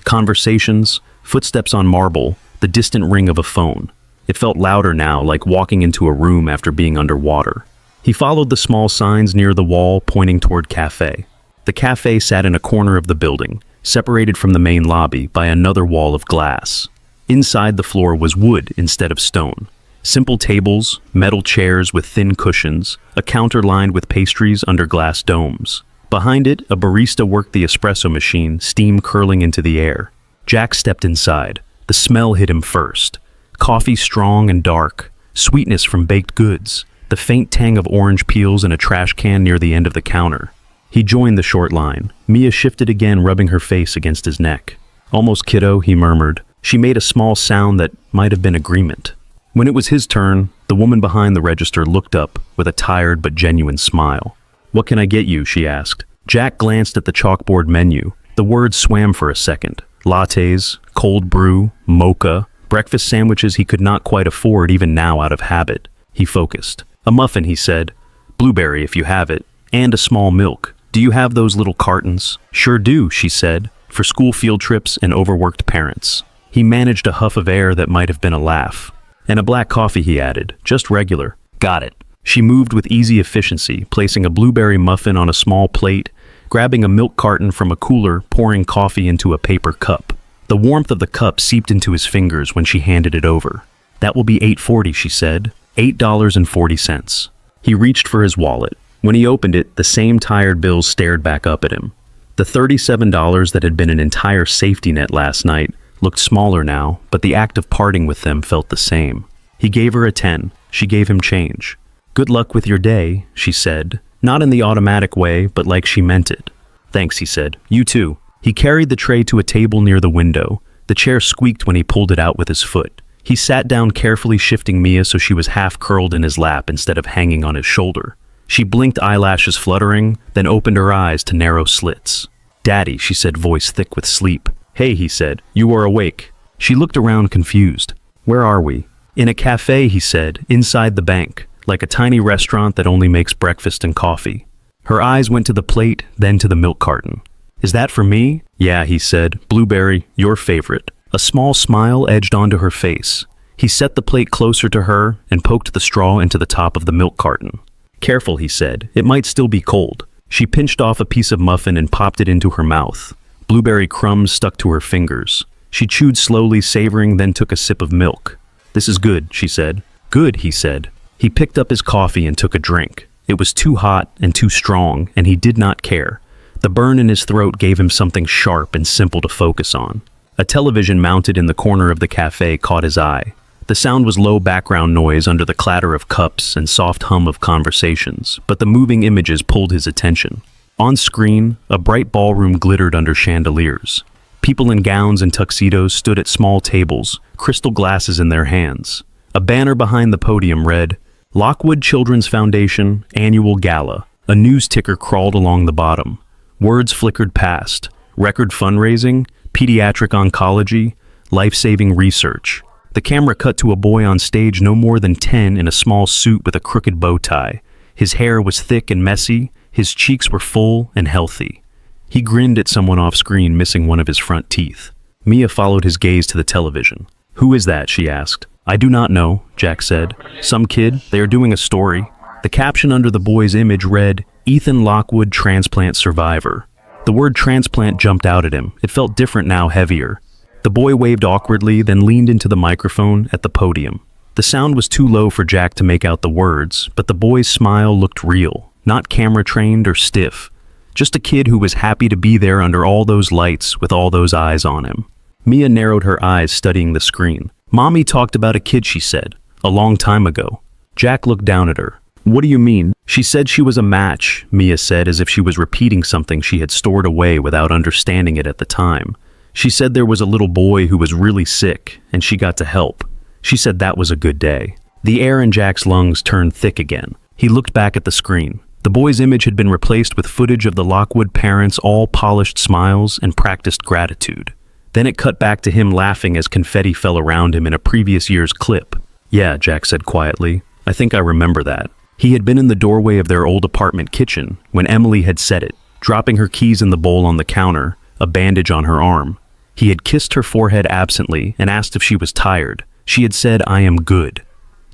Conversations, footsteps on marble, the distant ring of a phone. It felt louder now, like walking into a room after being underwater. He followed the small signs near the wall pointing toward cafe. The cafe sat in a corner of the building, separated from the main lobby by another wall of glass. Inside, the floor was wood instead of stone. Simple tables, metal chairs with thin cushions, a counter lined with pastries under glass domes. Behind it, a barista worked the espresso machine, steam curling into the air. Jack stepped inside. The smell hit him first. Coffee strong and dark, sweetness from baked goods, the faint tang of orange peels in a trash can near the end of the counter. He joined the short line. Mia shifted again, rubbing her face against his neck. "Almost, kiddo," he murmured. She made a small sound that might have been agreement. When it was his turn, the woman behind the register looked up with a tired but genuine smile. "What can I get you?" she asked. Jack glanced at the chalkboard menu. The words swam for a second. Lattes, cold brew, mocha, breakfast sandwiches he could not quite afford even now out of habit. He focused. "A muffin," he said. "Blueberry if you have it. And a small milk. Do you have those little cartons?" "Sure do," she said, "for school field trips and overworked parents." He managed a huff of air that might have been a laugh. "And a black coffee," he added, "just regular." "Got it." She moved with easy efficiency, placing a blueberry muffin on a small plate, grabbing a milk carton from a cooler, pouring coffee into a paper cup. The warmth of the cup seeped into his fingers when she handed it over. "That will be $8.40, she said. $8.40. He reached for his wallet. When he opened it, the same tired bills stared back up at him. The $37 that had been an entire safety net last night looked smaller now, but the act of parting with them felt the same. He gave her a 10. She gave him change. "Good luck with your day," she said, not in the automatic way, but like she meant it. "Thanks," he said. "You too." He carried the tray to a table near the window. The chair squeaked when he pulled it out with his foot. He sat down, carefully shifting Mia so she was half curled in his lap instead of hanging on his shoulder. She blinked, eyelashes fluttering, then opened her eyes to narrow slits. "Daddy," she said, voice thick with sleep. "Hey," he said, "you are awake." She looked around, confused. "Where are we?" "In a cafe," he said, "inside the bank, like a tiny restaurant that only makes breakfast and coffee." Her eyes went to the plate, then to the milk carton. "Is that for me?" "Yeah," he said, "blueberry, your favorite." A small smile edged onto her face. He set the plate closer to her and poked the straw into the top of the milk carton. "Careful," he said, "it might still be cold." She pinched off a piece of muffin and popped it into her mouth. Blueberry crumbs stuck to her fingers. She chewed slowly, savoring, then took a sip of milk. "This is good," she said. "Good," he said. He picked up his coffee and took a drink. It was too hot and too strong, and he did not care. The burn in his throat gave him something sharp and simple to focus on. A television mounted in the corner of the cafe caught his eye. The sound was low background noise under the clatter of cups and soft hum of conversations, but the moving images pulled his attention. On screen, a bright ballroom glittered under chandeliers. People in gowns and tuxedos stood at small tables, crystal glasses in their hands. A banner behind the podium read, "Lockwood Children's Foundation Annual Gala." A news ticker crawled along the bottom. Words flickered past. Record fundraising, pediatric oncology, life-saving research. The camera cut to a boy on stage no more than 10 in a small suit with a crooked bow tie. His hair was thick and messy, his cheeks were full and healthy. He grinned at someone off screen, missing one of his front teeth. Mia followed his gaze to the television. "Who is that?" she asked. "I do not know," Jack said. "Some kid. They are doing a story." The caption under the boy's image read, "Ethan Lockwood, transplant survivor." The word transplant jumped out at him. It felt different now, heavier. The boy waved awkwardly, then leaned into the microphone at the podium. The sound was too low for Jack to make out the words, but the boy's smile looked real, not camera-trained or stiff. Just a kid who was happy to be there under all those lights with all those eyes on him. Mia narrowed her eyes, studying the screen. "Mommy talked about a kid," she said, "a long time ago." Jack looked down at her. "What do you mean?" "She said she was a match," Mia said, as if she was repeating something she had stored away without understanding it at the time. She said there was a little boy who was really sick, and she got to help. She said that was a good day. The air in Jack's lungs turned thick again. He looked back at the screen. The boy's image had been replaced with footage of the Lockwood parents, all polished smiles and practiced gratitude. Then it cut back to him laughing as confetti fell around him in a previous year's clip. "Yeah," Jack said quietly. "I think I remember that." He had been in the doorway of their old apartment kitchen when Emily had said it, dropping her keys in the bowl on the counter, a bandage on her arm. He had kissed her forehead absently and asked if she was tired. She had said, "I am good."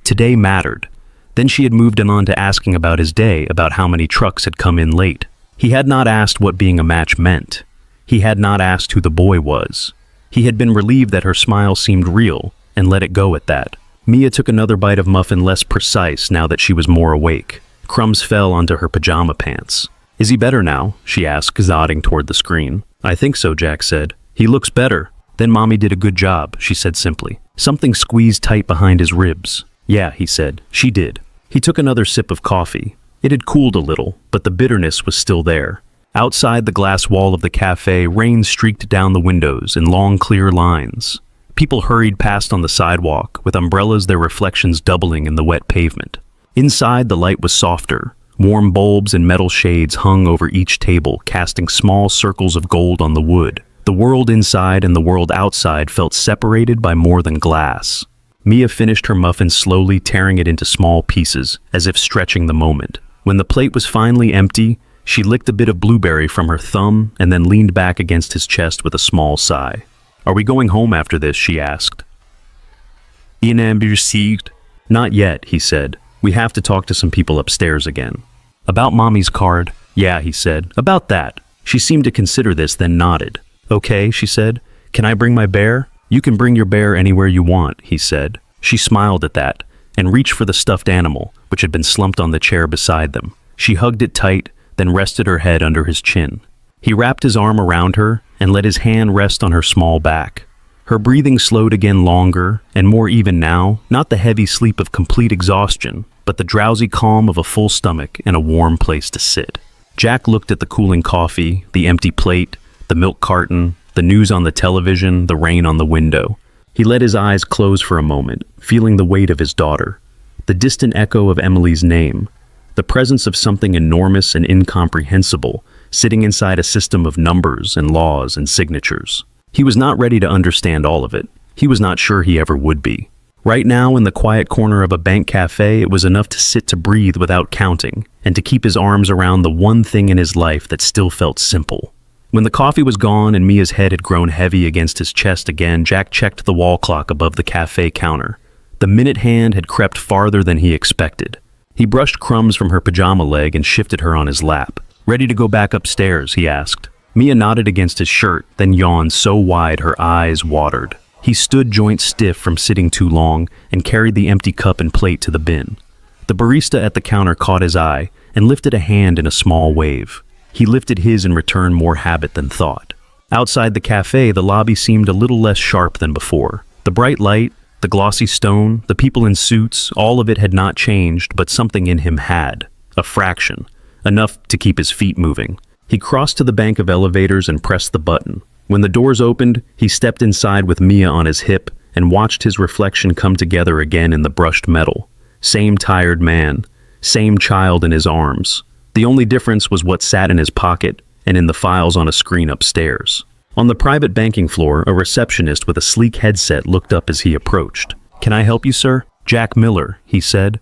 Today mattered. Then she had moved on to asking about his day, about how many trucks had come in late. He had not asked what being a match meant. He had not asked who the boy was. He had been relieved that her smile seemed real, and let it go at that. Mia took another bite of muffin, less precise now that she was more awake. Crumbs fell onto her pajama pants. "Is he better now?" she asked, nodding toward the screen. "I think so," Jack said. "He looks better." "Then Mommy did a good job," she said simply. Something squeezed tight behind his ribs. "Yeah," he said, "she did." He took another sip of coffee. It had cooled a little, but the bitterness was still there. Outside the glass wall of the cafe, rain streaked down the windows in long, clear lines. People hurried past on the sidewalk, with umbrellas, their reflections doubling in the wet pavement. Inside, the light was softer. Warm bulbs and metal shades hung over each table, casting small circles of gold on the wood. The world inside and the world outside felt separated by more than glass. Mia finished her muffin slowly, tearing it into small pieces, as if stretching the moment. When the plate was finally empty, she licked a bit of blueberry from her thumb and then leaned back against his chest with a small sigh. "Are we going home after this?" she asked. "Inambirsieged?" "Not yet," he said. "We have to talk to some people upstairs again." "About Mommy's card?" "Yeah," he said. "About that." She seemed to consider this, then nodded. "Okay," she said. "Can I bring my bear?" "You can bring your bear anywhere you want," he said. She smiled at that and reached for the stuffed animal, which had been slumped on the chair beside them. She hugged it tight, then rested her head under his chin. He wrapped his arm around her and let his hand rest on her small back. Her breathing slowed again, longer and more even now, not the heavy sleep of complete exhaustion, but the drowsy calm of a full stomach and a warm place to sit. Jack looked at the cooling coffee, the empty plate, the milk carton, the news on the television, the rain on the window. He let his eyes close for a moment, feeling the weight of his daughter, the distant echo of Emily's name, the presence of something enormous and incomprehensible, sitting inside a system of numbers and laws and signatures. He was not ready to understand all of it. He was not sure he ever would be. Right now, in the quiet corner of a bank cafe, it was enough to sit to breathe without counting, and to keep his arms around the one thing in his life that still felt simple. When the coffee was gone and Mia's head had grown heavy against his chest again, Jack checked the wall clock above the cafe counter. The minute hand had crept farther than he expected. He brushed crumbs from her pajama leg and shifted her on his lap. "Ready to go back upstairs?" he asked. Mia nodded against his shirt, then yawned so wide her eyes watered. He stood joint stiff from sitting too long and carried the empty cup and plate to the bin. The barista at the counter caught his eye and lifted a hand in a small wave. He lifted his in return, more habit than thought. Outside the cafe, the lobby seemed a little less sharp than before. The bright light, the glossy stone, the people in suits, all of it had not changed, but something in him had. A fraction. Enough to keep his feet moving. He crossed to the bank of elevators and pressed the button. When the doors opened, he stepped inside with Mia on his hip and watched his reflection come together again in the brushed metal. Same tired man. Same child in his arms. The only difference was what sat in his pocket and in the files on a screen upstairs. On the private banking floor, a receptionist with a sleek headset looked up as he approached. "Can I help you, sir?" "Jack Miller," he said.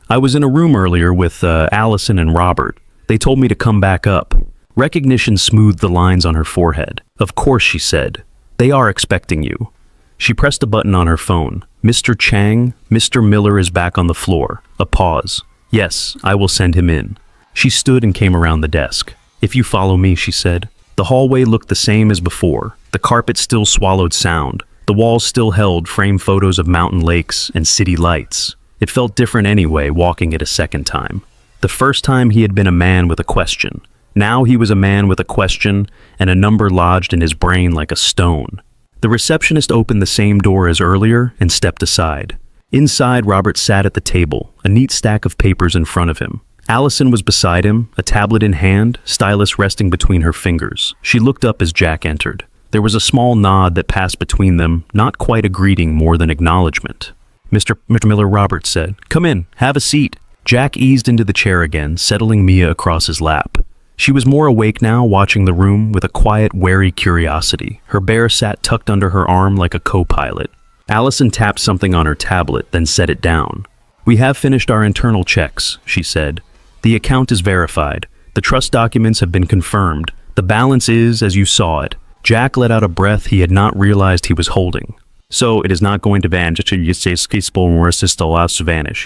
"I was in a room earlier with Allison and Robert. They told me to come back up." Recognition smoothed the lines on her forehead. "Of course," she said. "They are expecting you." She pressed a button on her phone. "Mr. Chang, Mr. Miller is back on the floor." A pause. "Yes, I will send him in." She stood and came around the desk. "If you follow me," she said. The hallway looked the same as before. The carpet still swallowed sound. The walls still held framed photos of mountain lakes and city lights. It felt different anyway, walking it a second time. The first time he had been a man with a question. Now he was a man with a question and a number lodged in his brain like a stone. The receptionist opened the same door as earlier and stepped aside. Inside, Robert sat at the table, a neat stack of papers in front of him. Allison was beside him, a tablet in hand, stylus resting between her fingers. She looked up as Jack entered. There was a small nod that passed between them, not quite a greeting more than acknowledgement. Mr. Miller, Robert said. Come in, have a seat. Jack eased into the chair again, settling Mia across his lap. She was more awake now, watching the room with a quiet, wary curiosity. Her bear sat tucked under her arm like a co-pilot. Allison tapped something on her tablet, then set it down. We have finished our internal checks, she said. The account is verified. The trust documents have been confirmed. The balance is as you saw it. Jack let out a breath he had not realized he was holding. So it is not going to vanish,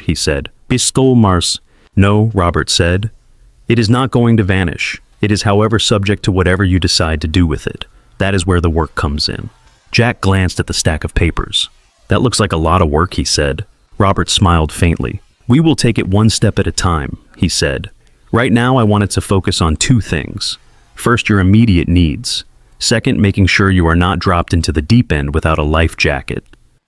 he said. Mars. No, Robert said. It is not going to vanish. It is, however, subject to whatever you decide to do with it. That is where the work comes in. Jack glanced at the stack of papers. That looks like a lot of work, he said. Robert smiled faintly. We will take it one step at a time, he said. Right now, I wanted to focus on two things. First, your immediate needs. Second, making sure you are not dropped into the deep end without a life jacket.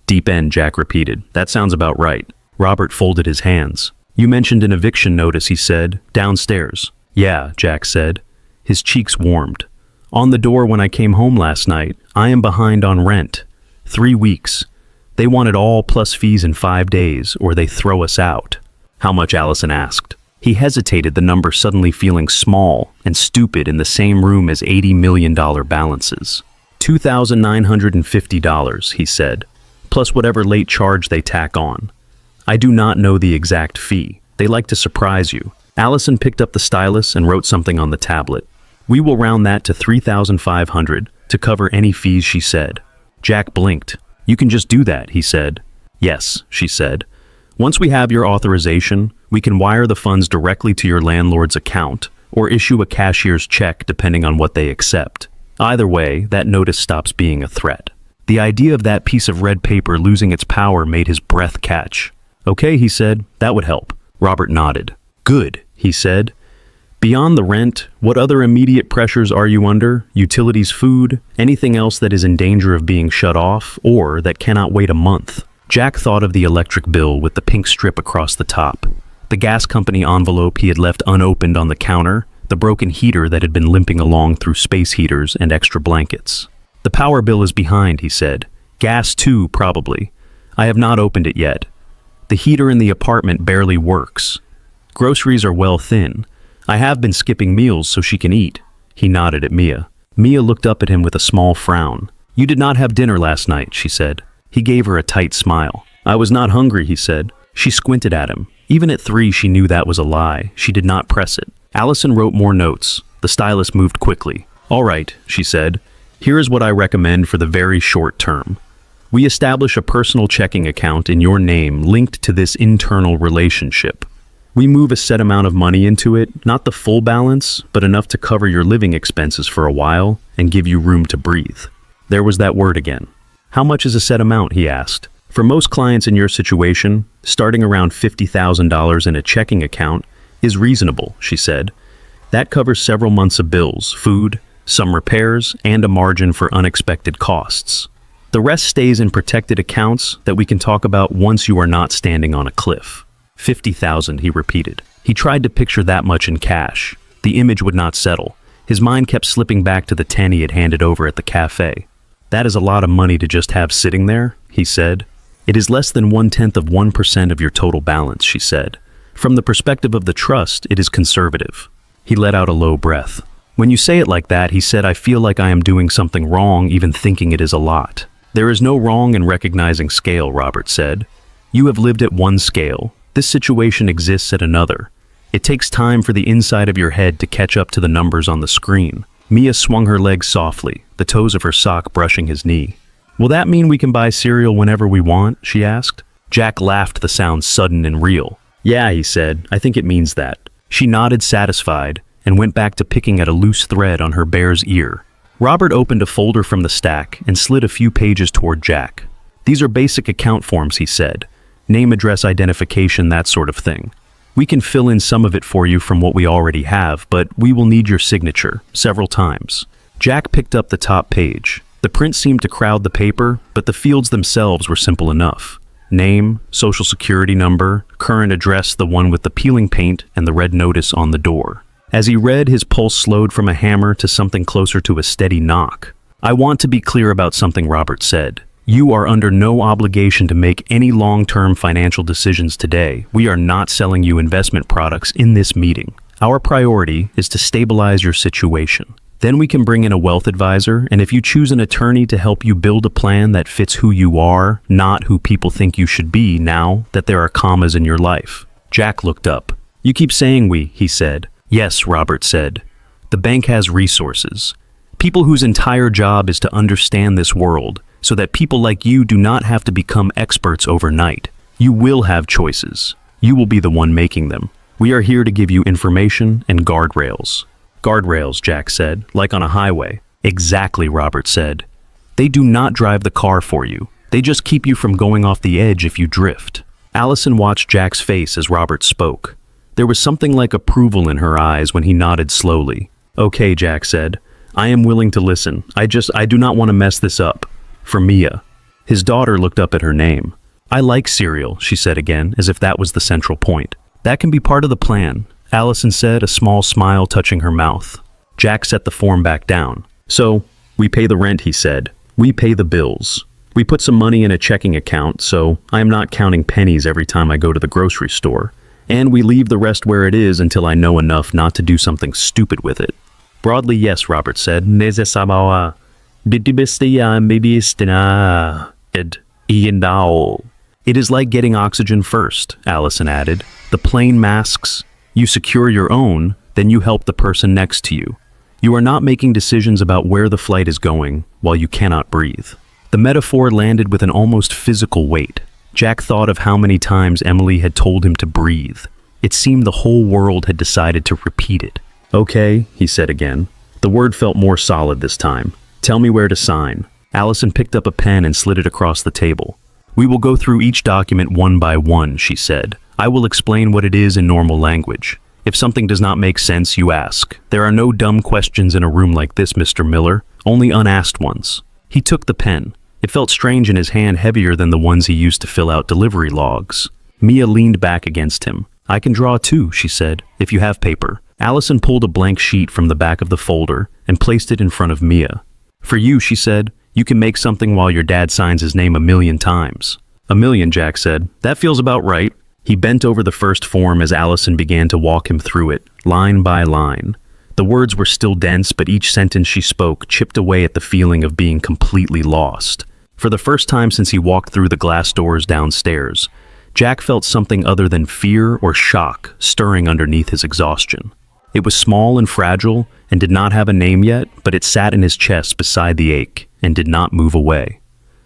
Deep end, Jack repeated. That sounds about right. Robert folded his hands. You mentioned an eviction notice, he said. Downstairs. Yeah, Jack said. His cheeks warmed. On the door when I came home last night. I am behind on rent. 3 weeks. They want it all plus fees in 5 days, or they throw us out. How much, Allison asked. He hesitated, the number suddenly feeling small and stupid in the same room as $80 million balances. $2,950, he said, plus whatever late charge they tack on. I do not know the exact fee. They like to surprise you. Allison picked up the stylus and wrote something on the tablet. We will round that to $3,500 to cover any fees, she said. Jack blinked. You can just do that, he said. Yes, she said. Once we have your authorization, we can wire the funds directly to your landlord's account or issue a cashier's check depending on what they accept. Either way, that notice stops being a threat. The idea of that piece of red paper losing its power made his breath catch. Okay, he said, that would help. Robert nodded. Good, he said. Beyond the rent, what other immediate pressures are you under? Utilities, food, anything else that is in danger of being shut off or that cannot wait a month? Jack thought of the electric bill with the pink strip across the top, the gas company envelope he had left unopened on the counter, the broken heater that had been limping along through space heaters and extra blankets. The power bill is behind, he said. Gas too, probably. I have not opened it yet. The heater in the apartment barely works. Groceries are well thin. I have been skipping meals so she can eat. He nodded at Mia. Mia looked up at him with a small frown. You did not have dinner last night, she said. He gave her a tight smile. I was not hungry, he said. She squinted at him. Even at 3, she knew that was a lie. She did not press it. Allison wrote more notes. The stylus moved quickly. All right, she said. Here is what I recommend for the very short term. We establish a personal checking account in your name linked to this internal relationship. We move a set amount of money into it, not the full balance, but enough to cover your living expenses for a while and give you room to breathe. There was that word again. How much is a set amount, he asked. For most clients in your situation, starting around $50,000 in a checking account is reasonable, she said. That covers several months of bills, food, some repairs, and a margin for unexpected costs. The rest stays in protected accounts that we can talk about once you are not standing on a cliff. 50,000, he repeated. He tried to picture that much in cash. The image would not settle. His mind kept slipping back to the 10 he had handed over at the cafe. That is a lot of money to just have sitting there, he said. It is less than 0.1% of your total balance, she said. From the perspective of the trust, it is conservative. He let out a low breath. When you say it like that, he said, I feel like I am doing something wrong even thinking it is a lot. There is no wrong in recognizing scale, Robert said. You have lived at one scale. This situation exists at another. It takes time for the inside of your head to catch up to the numbers on the screen. Mia swung her legs softly, the toes of her sock brushing his knee. Will that mean we can buy cereal whenever we want? She asked. Jack laughed, the sound sudden and real. Yeah, he said, I think it means that. She nodded satisfied and went back to picking at a loose thread on her bear's ear. Robert opened a folder from the stack and slid a few pages toward Jack. These are basic account forms, he said. Name, address, identification, that sort of thing. We can fill in some of it for you from what we already have, but we will need your signature several times. Jack picked up the top page. The print seemed to crowd the paper, but the fields themselves were simple enough. Name, social security number, current address, the one with the peeling paint and the red notice on the door. As he read, his pulse slowed from a hammer to something closer to a steady knock. I want to be clear about something Robert said. You are under no obligation to make any long-term financial decisions today. We are not selling you investment products in this meeting. Our priority is to stabilize your situation. Then we can bring in a wealth advisor, and if you choose an attorney to help you build a plan that fits who you are, not who people think you should be now that there are commas in your life. Jack looked up. You keep saying we, he said. Yes, Robert said. The bank has resources. People whose entire job is to understand this world, so that people like you do not have to become experts overnight. You will have choices. You will be the one making them. We are here to give you information and guardrails. Guardrails, Jack said, like on a highway. Exactly, Robert said. They do not drive the car for you. They just keep you from going off the edge if you drift. Allison watched Jack's face as Robert spoke. There was something like approval in her eyes when he nodded slowly. Okay, Jack said. I am willing to listen. I do not want to mess this up. For Mia. His daughter looked up at her name. I like cereal, she said again, as if that was the central point. That can be part of the plan, Allison said, a small smile touching her mouth. Jack set the form back down. So, we pay the rent, he said. We pay the bills. We put some money in a checking account, so I am not counting pennies every time I go to the grocery store. And we leave the rest where it is until I know enough not to do something stupid with it. Broadly, yes, Robert said. It is like getting oxygen first, Allison added. The plane masks, you secure your own, then you help the person next to you. You are not making decisions about where the flight is going while you cannot breathe. The metaphor landed with an almost physical weight. Jack thought of how many times Emily had told him to breathe. It seemed the whole world had decided to repeat it. Okay, he said again. The word felt more solid this time. Tell me where to sign. Allison picked up a pen and slid it across the table. We will go through each document one by one, she said. I will explain what it is in normal language. If something does not make sense, you ask. There are no dumb questions in a room like this, Mr. Miller, only unasked ones. He took the pen. It felt strange in his hand, heavier than the ones he used to fill out delivery logs. Mia leaned back against him. I can draw too, she said, if you have paper. Allison pulled a blank sheet from the back of the folder and placed it in front of Mia. For you, she said, you can make something while your dad signs his name 1,000,000 times. 1,000,000, Jack said. That feels about right. He bent over the first form as Allison began to walk him through it, line by line. The words were still dense, but each sentence she spoke chipped away at the feeling of being completely lost. For the first time since he walked through the glass doors downstairs, Jack felt something other than fear or shock stirring underneath his exhaustion. It was small and fragile and did not have a name yet, but it sat in his chest beside the ache and did not move away.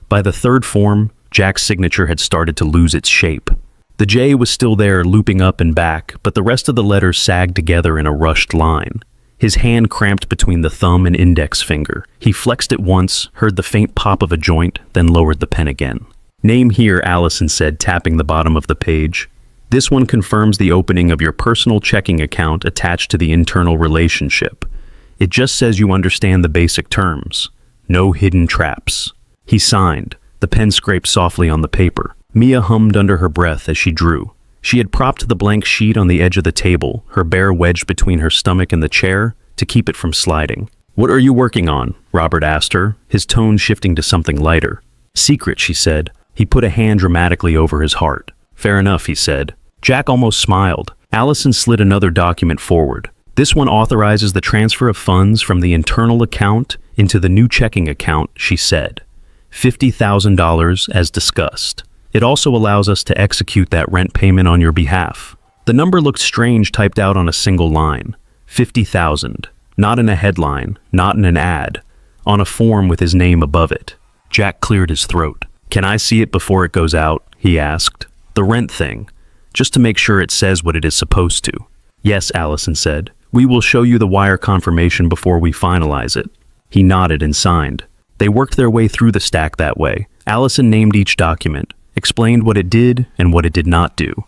By the third form, Jack's signature had started to lose its shape. The J was still there, looping up and back, but the rest of the letters sagged together in a rushed line. His hand cramped between the thumb and index finger. He flexed it once, heard the faint pop of a joint, then lowered the pen again. Name here, Allison said, tapping the bottom of the page. This one confirms the opening of your personal checking account attached to the internal relationship. It just says you understand the basic terms. No hidden traps. He signed. The pen scraped softly on the paper. Mia hummed under her breath as she drew. She had propped the blank sheet on the edge of the table, her bear wedged between her stomach and the chair, to keep it from sliding. What are you working on? Robert asked her, his tone shifting to something lighter. Secret, she said. He put a hand dramatically over his heart. Fair enough, he said. Jack almost smiled. Allison slid another document forward. This one authorizes the transfer of funds from the internal account into the new checking account, she said. $50,000 as discussed. It also allows us to execute that rent payment on your behalf. The number looked strange typed out on a single line. 50,000. Not in a headline, not in an ad. On a form with his name above it. Jack cleared his throat. Can I see it before it goes out? He asked. The rent thing. Just to make sure it says what it is supposed to. Yes, Allison said. We will show you the wire confirmation before we finalize it. He nodded and signed. They worked their way through the stack that way. Allison named each document, explained what it did and what it did not do.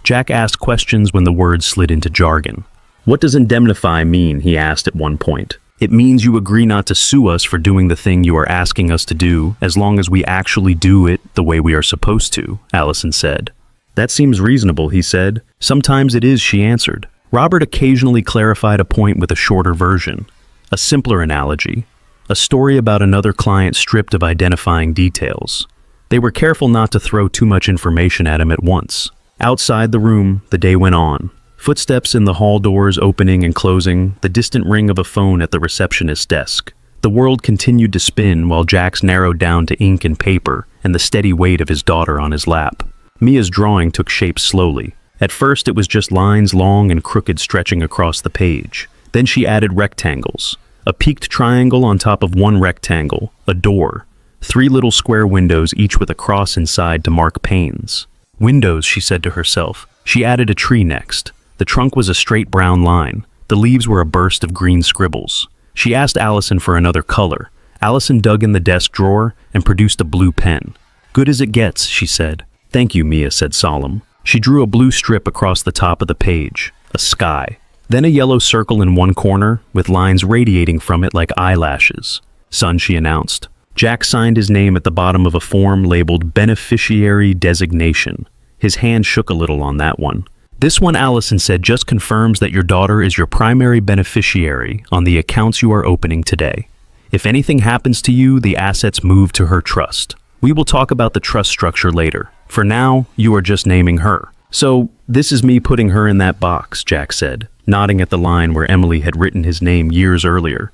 Jack asked questions when the words slid into jargon. What does indemnify mean? He asked at one point. It means you agree not to sue us for doing the thing you are asking us to do, as long as we actually do it the way we are supposed to, Allison said. That seems reasonable, he said. Sometimes it is, she answered. Robert occasionally clarified a point with a shorter version, a simpler analogy. A story about another client stripped of identifying details. They were careful not to throw too much information at him at once. Outside the room, the day went on. Footsteps in the hall doors opening and closing, the distant ring of a phone at the receptionist's desk. The world continued to spin while Jax narrowed down to ink and paper and the steady weight of his daughter on his lap. Mia's drawing took shape slowly. At first it was just lines long and crooked stretching across the page. Then she added rectangles. A peaked triangle on top of one rectangle, a door. 3 little square windows, each with a cross inside to mark panes. Windows, she said to herself. She added a tree next. The trunk was a straight brown line. The leaves were a burst of green scribbles. She asked Allison for another color. Allison dug in the desk drawer and produced a blue pen. Good as it gets, she said. Thank you, Mia said solemn. She drew a blue strip across the top of the page, a sky. Then a yellow circle in one corner, with lines radiating from it like eyelashes. Son, she announced. Jack signed his name at the bottom of a form labeled Beneficiary Designation. His hand shook a little on that one. This one, Allison said, just confirms that your daughter is your primary beneficiary on the accounts you are opening today. If anything happens to you, the assets move to her trust. We will talk about the trust structure later. For now, you are just naming her. So, this is me putting her in that box, Jack said, nodding at the line where Emily had written his name years earlier.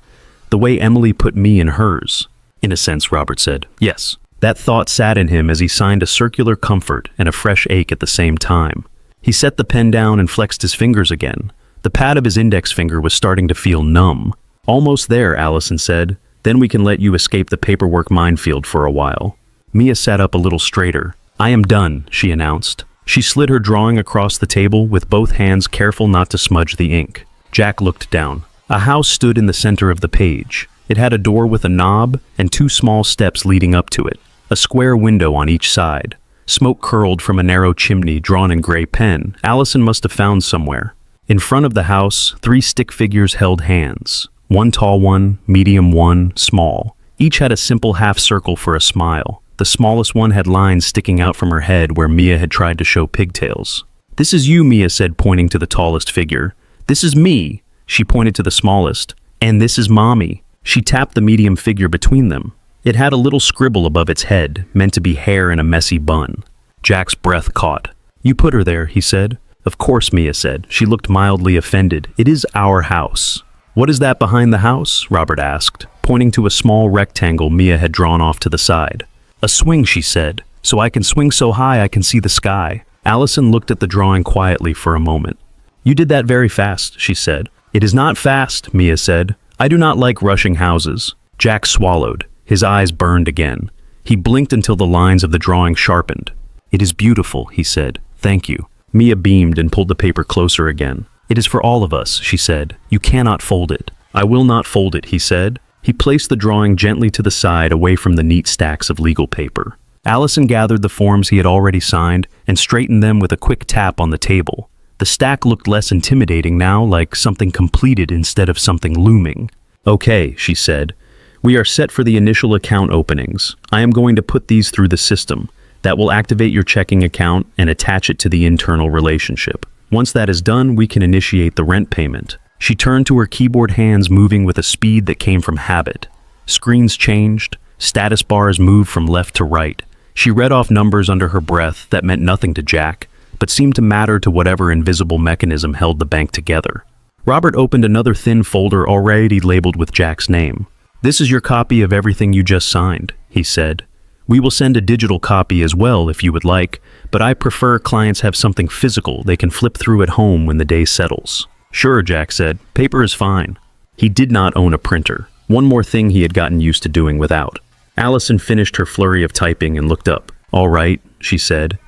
The way Emily put me in hers. In a sense, Robert said. Yes. That thought sat in him as he signed a circular comfort and a fresh ache at the same time. He set the pen down and flexed his fingers again. The pad of his index finger was starting to feel numb. Almost there, Allison said. Then we can let you escape the paperwork minefield for a while. Mia sat up a little straighter. I am done, she announced. She slid her drawing across the table with both hands careful not to smudge the ink. Jack looked down. A house stood in the center of the page. It had a door with a knob and 2 small steps leading up to it. A square window on each side. Smoke curled from a narrow chimney drawn in gray pen. Allison must have found somewhere. In front of the house, 3 stick figures held hands. One tall one, medium one, small. Each had a simple half circle for a smile. The smallest one had lines sticking out from her head where Mia had tried to show pigtails. This is you, Mia said, pointing to the tallest figure. This is me. She pointed to the smallest. And this is Mommy. She tapped the medium figure between them. It had a little scribble above its head, meant to be hair in a messy bun. Jack's breath caught. You put her there, he said. Of course, Mia said. She looked mildly offended. It is our house. What is that behind the house? Robert asked, pointing to a small rectangle Mia had drawn off to the side. A swing, she said. So I can swing so high I can see the sky. Allison looked at the drawing quietly for a moment. You did that very fast, she said. It is not fast, Mia said. I do not like rushing houses. Jack swallowed. His eyes burned again. He blinked until the lines of the drawing sharpened. It is beautiful, he said. Thank you. Mia beamed and pulled the paper closer again. It is for all of us, she said. You cannot fold it. I will not fold it, he said. He placed the drawing gently to the side away from the neat stacks of legal paper. Allison gathered the forms he had already signed and straightened them with a quick tap on the table. The stack looked less intimidating now, like something completed instead of something looming. Okay, she said. We are set for the initial account openings. I am going to put these through the system. That will activate your checking account and attach it to the internal relationship. Once that is done, we can initiate the rent payment. She turned to her keyboard, hands moving with a speed that came from habit. Screens changed. Status bars moved from left to right. She read off numbers under her breath that meant nothing to Jack, but seemed to matter to whatever invisible mechanism held the bank together. Robert opened another thin folder already labeled with Jack's name. This is your copy of everything you just signed, he said. We will send a digital copy as well if you would like, but I prefer clients have something physical they can flip through at home when the day settles. Sure, Jack said. Paper is fine. He did not own a printer. One more thing he had gotten used to doing without. Allison finished her flurry of typing and looked up. All right, she said.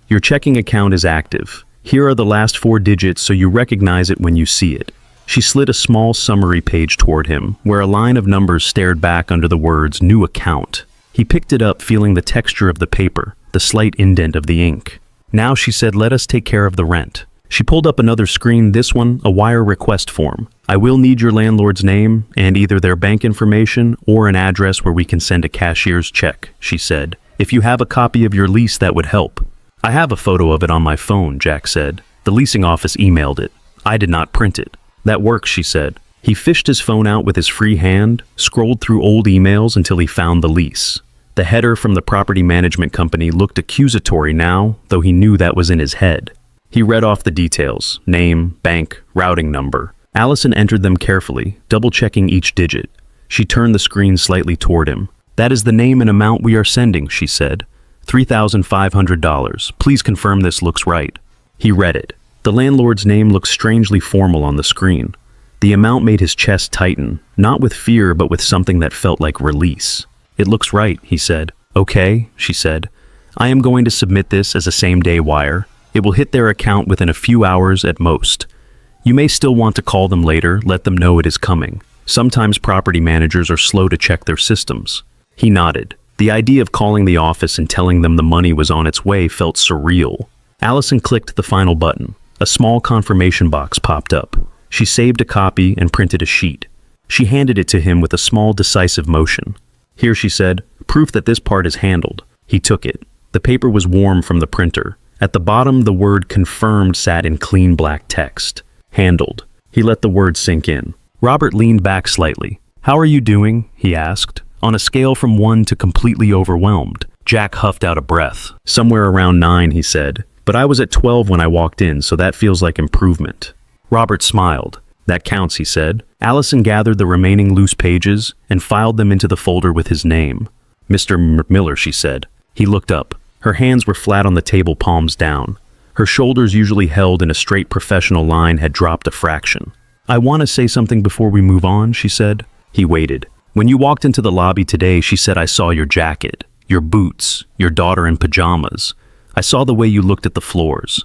Your checking account is active. Here are the last 4 digits so you recognize it when you see it. She slid a small summary page toward him, where a line of numbers stared back under the words New Account. He picked it up, feeling the texture of the paper, the slight indent of the ink. Now, she said, let us take care of the rent. She pulled up another screen, this one, a wire request form. I will need your landlord's name and either their bank information or an address where we can send a cashier's check, she said. If you have a copy of your lease, that would help. I have a photo of it on my phone, Jack said. The leasing office emailed it. I did not print it. That works, she said. He fished his phone out with his free hand, scrolled through old emails until he found the lease. The header from the property management company looked accusatory now, though he knew that was in his head. He read off the details: name, bank, routing number. Allison entered them carefully, double-checking each digit. She turned the screen slightly toward him. "That is the name and amount we are sending," she said. $3,500. Please confirm this looks right." He read it. The landlord's name looked strangely formal on the screen. The amount made his chest tighten, not with fear but with something that felt like release. "It looks right," he said. "Okay," she said. "I am going to submit this as a same-day wire. It will hit their account within a few hours at most. You may still want to call them later, let them know it is coming. Sometimes property managers are slow to check their systems." He nodded. The idea of calling the office and telling them the money was on its way felt surreal. Allison clicked the final button. A small confirmation box popped up. She saved a copy and printed a sheet. She handed it to him with a small, decisive motion. "Here," she said, "proof that this part is handled." He took it. The paper was warm from the printer. At the bottom, the word "confirmed" sat in clean black text. Handled. He let the word sink in. Robert leaned back slightly. "How are you doing?" he asked. On a scale from 1 to completely overwhelmed. Jack huffed out a breath. "Somewhere around 9, he said. "But I was at 12 when I walked in, so that feels like improvement." Robert smiled. "That counts," he said. Allison gathered the remaining loose pages and filed them into the folder with his name. "Mr. Miller," she said. He looked up. Her hands were flat on the table, palms down. Her shoulders, usually held in a straight professional line, had dropped a fraction. "I want to say something before we move on," she said. He waited. "When you walked into the lobby today," she said, "I saw your jacket, your boots, your daughter in pajamas. I saw the way you looked at the floors.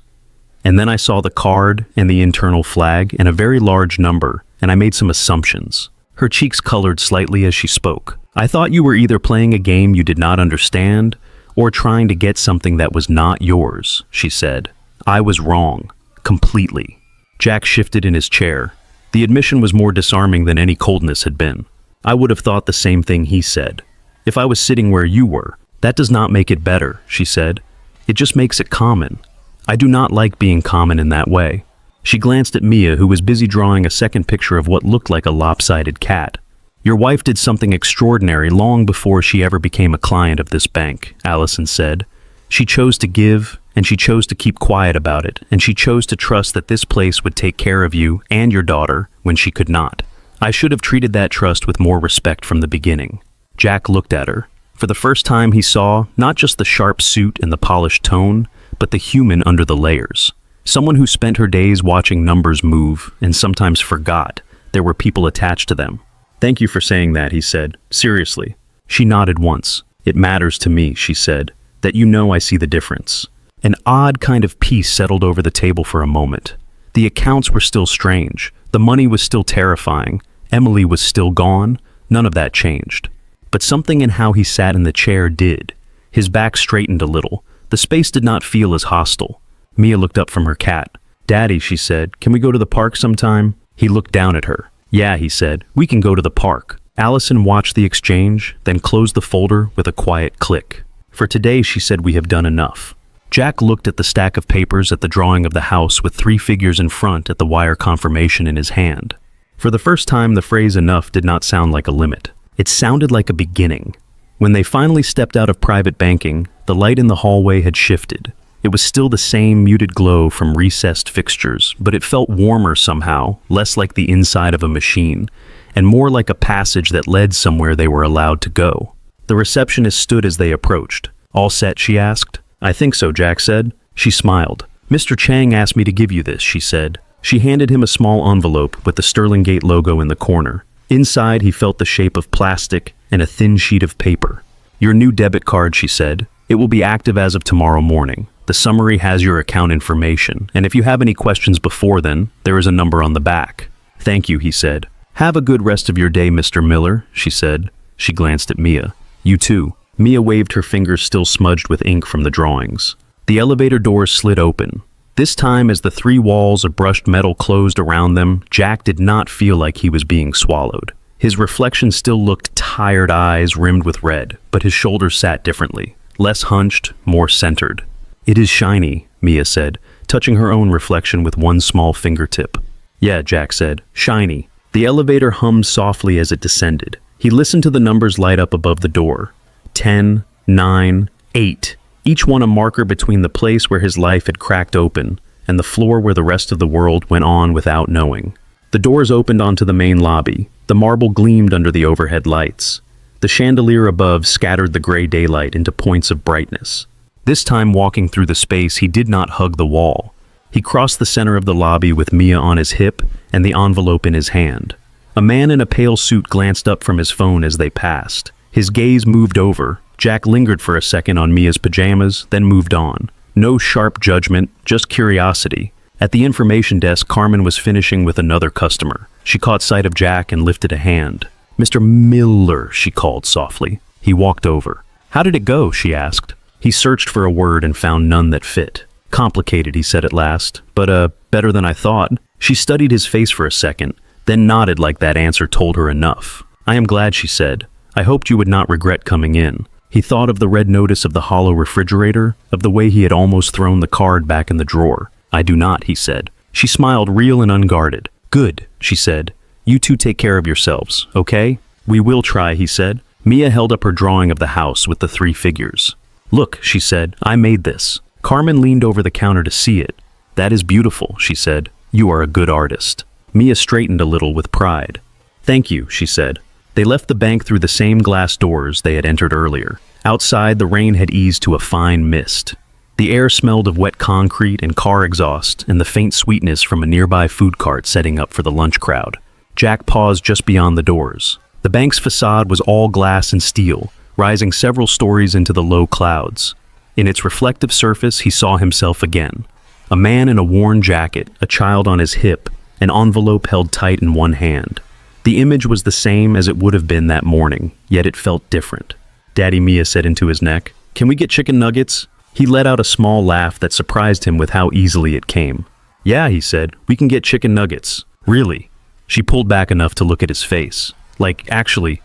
And then I saw the card and the internal flag and a very large number, and I made some assumptions." Her cheeks colored slightly as she spoke. "I thought you were either playing a game you did not understand or trying to get something that was not yours," she said. "I was wrong. Completely." Jack shifted in his chair. The admission was more disarming than any coldness had been. "I would have thought the same thing," he said. "If I was sitting where you were." "That does not make it better," she said. "It just makes it common. I do not like being common in that way." She glanced at Mia, who was busy drawing a second picture of what looked like a lopsided cat. "Your wife did something extraordinary long before she ever became a client of this bank," Allison said. "She chose to give, and she chose to keep quiet about it, and she chose to trust that this place would take care of you and your daughter when she could not. I should have treated that trust with more respect from the beginning." Jack looked at her. For the first time he saw not just the sharp suit and the polished tone, but the human under the layers. Someone who spent her days watching numbers move and sometimes forgot there were people attached to them. "Thank you for saying that," he said. "Seriously." She nodded once. "It matters to me," she said, "that you know I see the difference." An odd kind of peace settled over the table for a moment. The accounts were still strange. The money was still terrifying. Emily was still gone. None of that changed. But something in how he sat in the chair did. His back straightened a little. The space did not feel as hostile. Mia looked up from her cat. "Daddy," she said, "can we go to the park sometime?" He looked down at her. "Yeah," he said, "we can go to the park." Allison watched the exchange, then closed the folder with a quiet click. "For today," she said, "we have done enough." Jack looked at the stack of papers at the drawing of the house with 3 figures in front at the wire confirmation in his hand. For the first time, the phrase "enough" did not sound like a limit. It sounded like a beginning. When they finally stepped out of private banking, the light in the hallway had shifted. It was still the same muted glow from recessed fixtures, but it felt warmer somehow, less like the inside of a machine, and more like a passage that led somewhere they were allowed to go. The receptionist stood as they approached. "All set?" she asked. "I think so," Jack said. She smiled. "Mr. Chang asked me to give you this," she said. She handed him a small envelope with the Sterling Gate logo in the corner. Inside, he felt the shape of plastic and a thin sheet of paper. "Your new debit card," she said. "It will be active as of tomorrow morning. The summary has your account information, and if you have any questions before then, there is a number on the back." "Thank you," he said. "Have a good rest of your day, Mr. Miller," she said. She glanced at Mia. "You too." Mia waved, her fingers still smudged with ink from the drawings. The elevator doors slid open. This time, as the 3 walls of brushed metal closed around them, Jack did not feel like he was being swallowed. His reflection still looked tired eyes rimmed with red, but his shoulders sat differently, less hunched, more centered. "It is shiny," Mia said, touching her own reflection with one small fingertip. "Yeah," Jack said, "shiny. The elevator hummed softly as it descended. He listened to the numbers light up above the door. 10, 9, 8. Each one a marker between the place where his life had cracked open and the floor where the rest of the world went on without knowing. The doors opened onto the main lobby. The marble gleamed under the overhead lights. The chandelier above scattered the gray daylight into points of brightness. This time, walking through the space, he did not hug the wall. He crossed the center of the lobby with Mia on his hip and the envelope in his hand. A man in a pale suit glanced up from his phone as they passed. His gaze moved over. Jack lingered for a second on Mia's pajamas, then moved on. No sharp judgment, just curiosity. At the information desk, Carmen was finishing with another customer. She caught sight of Jack and lifted a hand. "Mr. Miller," she called softly. He walked over. "How did it go?" she asked. He searched for a word and found none that fit. "Complicated," he said at last, "but, better than I thought." She studied his face for a second, then nodded like that answer told her enough. "I am glad," she said. "I hoped you would not regret coming in." He thought of the red notice of the hollow refrigerator, of the way he had almost thrown the card back in the drawer. "I do not," he said. She smiled, real and unguarded. "Good," she said. "You two take care of yourselves, okay?" "We will try," he said. Mia held up her drawing of the house with the 3 figures. "Look," she said, "I made this." Carmen leaned over the counter to see it. "That is beautiful," she said. "You are a good artist." Mia straightened a little with pride. "Thank you," she said. They left the bank through the same glass doors they had entered earlier. Outside, the rain had eased to a fine mist. The air smelled of wet concrete and car exhaust and the faint sweetness from a nearby food cart setting up for the lunch crowd. Jack paused just beyond the doors. The bank's facade was all glass and steel, rising several stories into the low clouds. In its reflective surface, he saw himself again. A man in a worn jacket, a child on his hip, an envelope held tight in one hand. The image was the same as it would have been that morning, yet it felt different. "Daddy," Mia said into his neck, "can we get chicken nuggets?" He let out a small laugh that surprised him with how easily it came. "Yeah," he said, "we can get chicken nuggets." "Really?" She pulled back enough to look at his face. Like actually,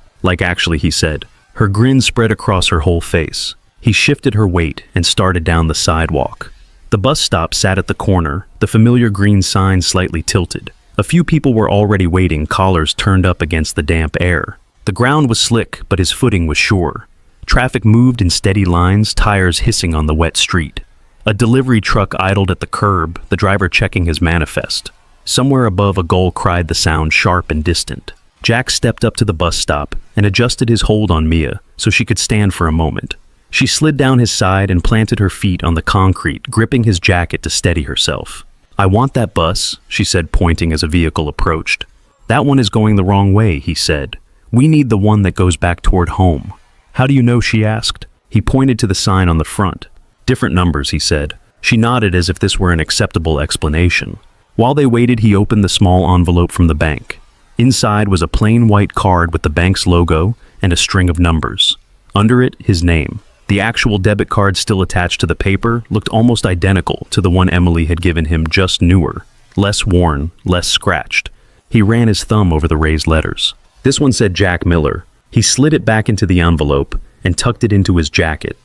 he said. Her grin spread across her whole face. He shifted her weight and started down the sidewalk. The bus stop sat at the corner, the familiar green sign slightly tilted. A few people were already waiting, collars turned up against the damp air. The ground was slick, but his footing was sure. Traffic moved in steady lines, tires hissing on the wet street. A delivery truck idled at the curb, the driver checking his manifest. Somewhere above, a gull cried, the sound sharp and distant. Jack stepped up to the bus stop and adjusted his hold on Mia so she could stand for a moment. She slid down his side and planted her feet on the concrete, gripping his jacket to steady herself. "I want that bus," she said, pointing as a vehicle approached. "That one is going the wrong way," he said. "We need the one that goes back toward home." "How do you know?" she asked. He pointed to the sign on the front. "Different numbers," he said. She nodded as if this were an acceptable explanation. While they waited, he opened the small envelope from the bank. Inside was a plain white card with the bank's logo and a string of numbers. Under it, his name. The actual debit card still attached to the paper looked almost identical to the one Emily had given him, just newer, less worn, less scratched. He ran his thumb over the raised letters. This one said Jack Miller. He slid it back into the envelope and tucked it into his jacket.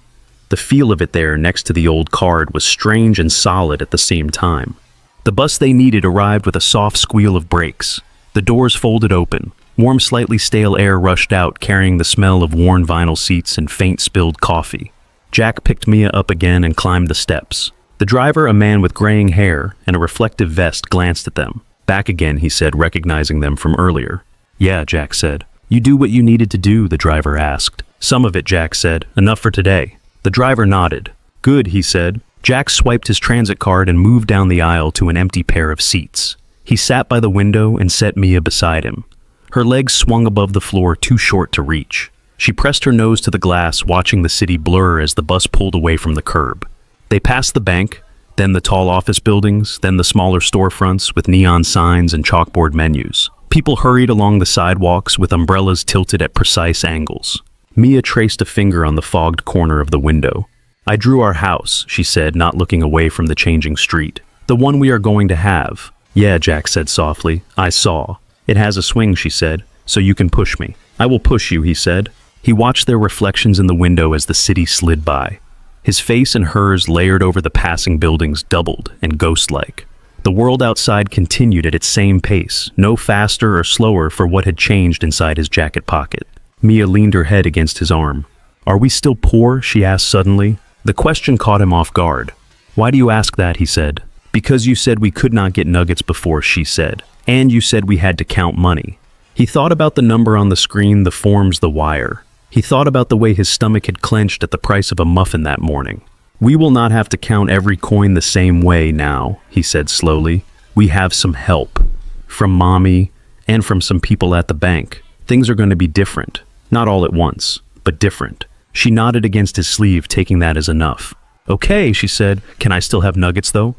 The feel of it there next to the old card was strange and solid at the same time. The bus they needed arrived with a soft squeal of brakes. The doors folded open. Warm, slightly stale air rushed out, carrying the smell of worn vinyl seats and faint spilled coffee. Jack picked Mia up again and climbed the steps. The driver, a man with graying hair and a reflective vest, glanced at them. "Back again," he said, recognizing them from earlier. "Yeah," Jack said. "You do what you needed to do?" the driver asked. "Some of it," Jack said. "Enough for today." The driver nodded. "Good," he said. Jack swiped his transit card and moved down the aisle to an empty pair of seats. He sat by the window and set Mia beside him. Her legs swung above the floor, too short to reach. She pressed her nose to the glass, watching the city blur as the bus pulled away from the curb. They passed the bank, then the tall office buildings, then the smaller storefronts with neon signs and chalkboard menus. People hurried along the sidewalks with umbrellas tilted at precise angles. Mia traced a finger on the fogged corner of the window. "I drew our house," she said, not looking away from the changing street. "The one we are going to have." "Yeah," Jack said softly. "I saw." "It has a swing," she said, "so you can push me." "I will push you," he said. He watched their reflections in the window as the city slid by. His face and hers, layered over the passing buildings, doubled and ghost-like. The world outside continued at its same pace, no faster or slower for what had changed inside his jacket pocket. Mia leaned her head against his arm. "Are we still poor?" she asked suddenly. The question caught him off guard. "Why do you ask that?" he said. "Because you said we could not get nuggets before," she said. "And you said we had to count money." He thought about the number on the screen, the forms, the wire. He thought about the way his stomach had clenched at the price of a muffin that morning. "We will not have to count every coin the same way now," he said slowly. "We have some help. From Mommy, and from some people at the bank. Things are going to be different. Not all at once, but different." She nodded against his sleeve, taking that as enough. "Okay," she said. "Can I still have nuggets, though?"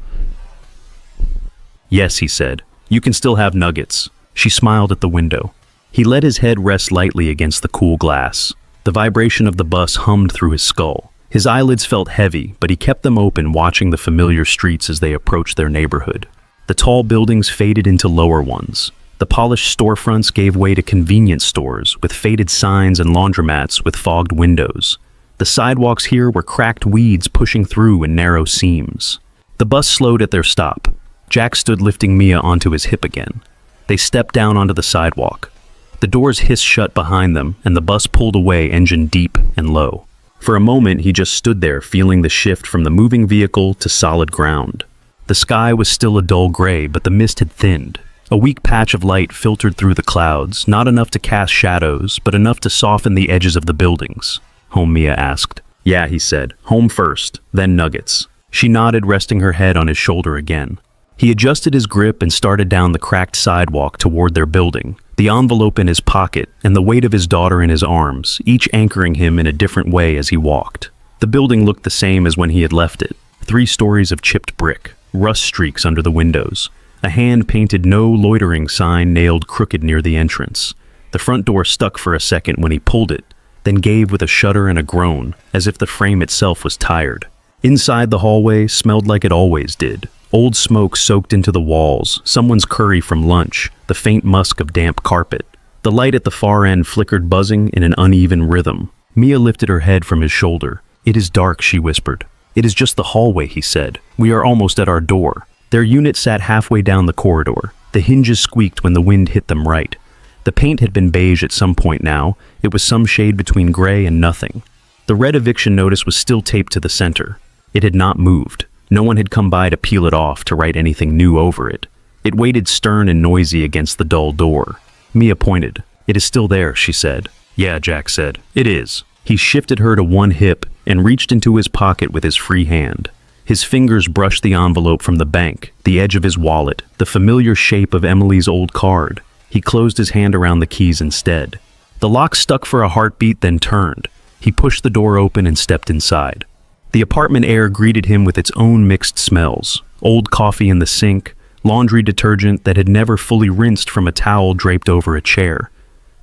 "Yes," he said. "You can still have nuggets." She smiled at the window. He let his head rest lightly against the cool glass. The vibration of the bus hummed through his skull. His eyelids felt heavy, but he kept them open, watching the familiar streets as they approached their neighborhood. The tall buildings faded into lower ones. The polished storefronts gave way to convenience stores, with faded signs and laundromats with fogged windows. The sidewalks here were cracked weeds pushing through in narrow seams. The bus slowed at their stop. Jack stood lifting Mia onto his hip again. They stepped down onto the sidewalk. The doors hissed shut behind them, and the bus pulled away, engine deep and low. For a moment, he just stood there, feeling the shift from the moving vehicle to solid ground. The sky was still a dull gray, but the mist had thinned. A weak patch of light filtered through the clouds, not enough to cast shadows, but enough to soften the edges of the buildings. "Home?" Mia asked. "Yeah," he said. "Home first, then nuggets." She nodded, resting her head on his shoulder again. He adjusted his grip and started down the cracked sidewalk toward their building, the envelope in his pocket and the weight of his daughter in his arms, each anchoring him in a different way as he walked. The building looked the same as when he had left it. 3 stories of chipped brick, rust streaks under the windows, a hand-painted "No Loitering" sign nailed crooked near the entrance. The front door stuck for a second when he pulled it, then gave with a shudder and a groan, as if the frame itself was tired. Inside, the hallway smelled like it always did. Old smoke soaked into the walls, someone's curry from lunch, the faint musk of damp carpet. The light at the far end flickered, buzzing in an uneven rhythm. Mia lifted her head from his shoulder. "It is dark," she whispered. "It is just the hallway," he said. "We are almost at our door." Their unit sat halfway down the corridor. The hinges squeaked when the wind hit them right. The paint had been beige at some point now. It was some shade between gray and nothing. The red eviction notice was still taped to the center. It had not moved. No one had come by to peel it off, to write anything new over it. It waited stern and noisy against the dull door. Mia pointed. "It is still there," she said. "Yeah," Jack said. "It is." He shifted her to one hip and reached into his pocket with his free hand. His fingers brushed the envelope from the bank, the edge of his wallet, the familiar shape of Emily's old card. He closed his hand around the keys instead. The lock stuck for a heartbeat, then turned. He pushed the door open and stepped inside. The apartment air greeted him with its own mixed smells. Old coffee in the sink, laundry detergent that had never fully rinsed from a towel draped over a chair.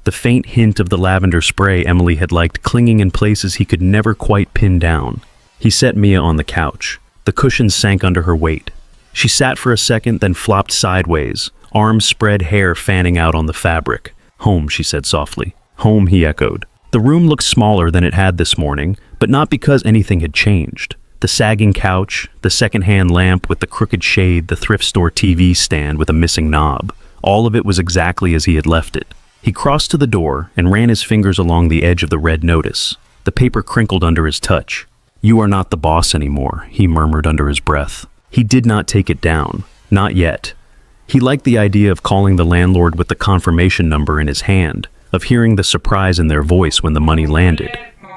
The faint hint of the lavender spray Emily had liked clinging in places he could never quite pin down. He set Mia on the couch. The cushions sank under her weight. She sat for a second, then flopped sideways, arms spread, hair fanning out on the fabric. "Home," she said softly. "Home," he echoed. The room looked smaller than it had this morning, but not because anything had changed. The sagging couch, the second-hand lamp with the crooked shade, the thrift store TV stand with a missing knob, all of it was exactly as he had left it. He crossed to the door and ran his fingers along the edge of the red notice. The paper crinkled under his touch. "You are not the boss anymore," he murmured under his breath. He did not take it down. Not yet. He liked the idea of calling the landlord with the confirmation number in his hand, of hearing the surprise in their voice when the money landed.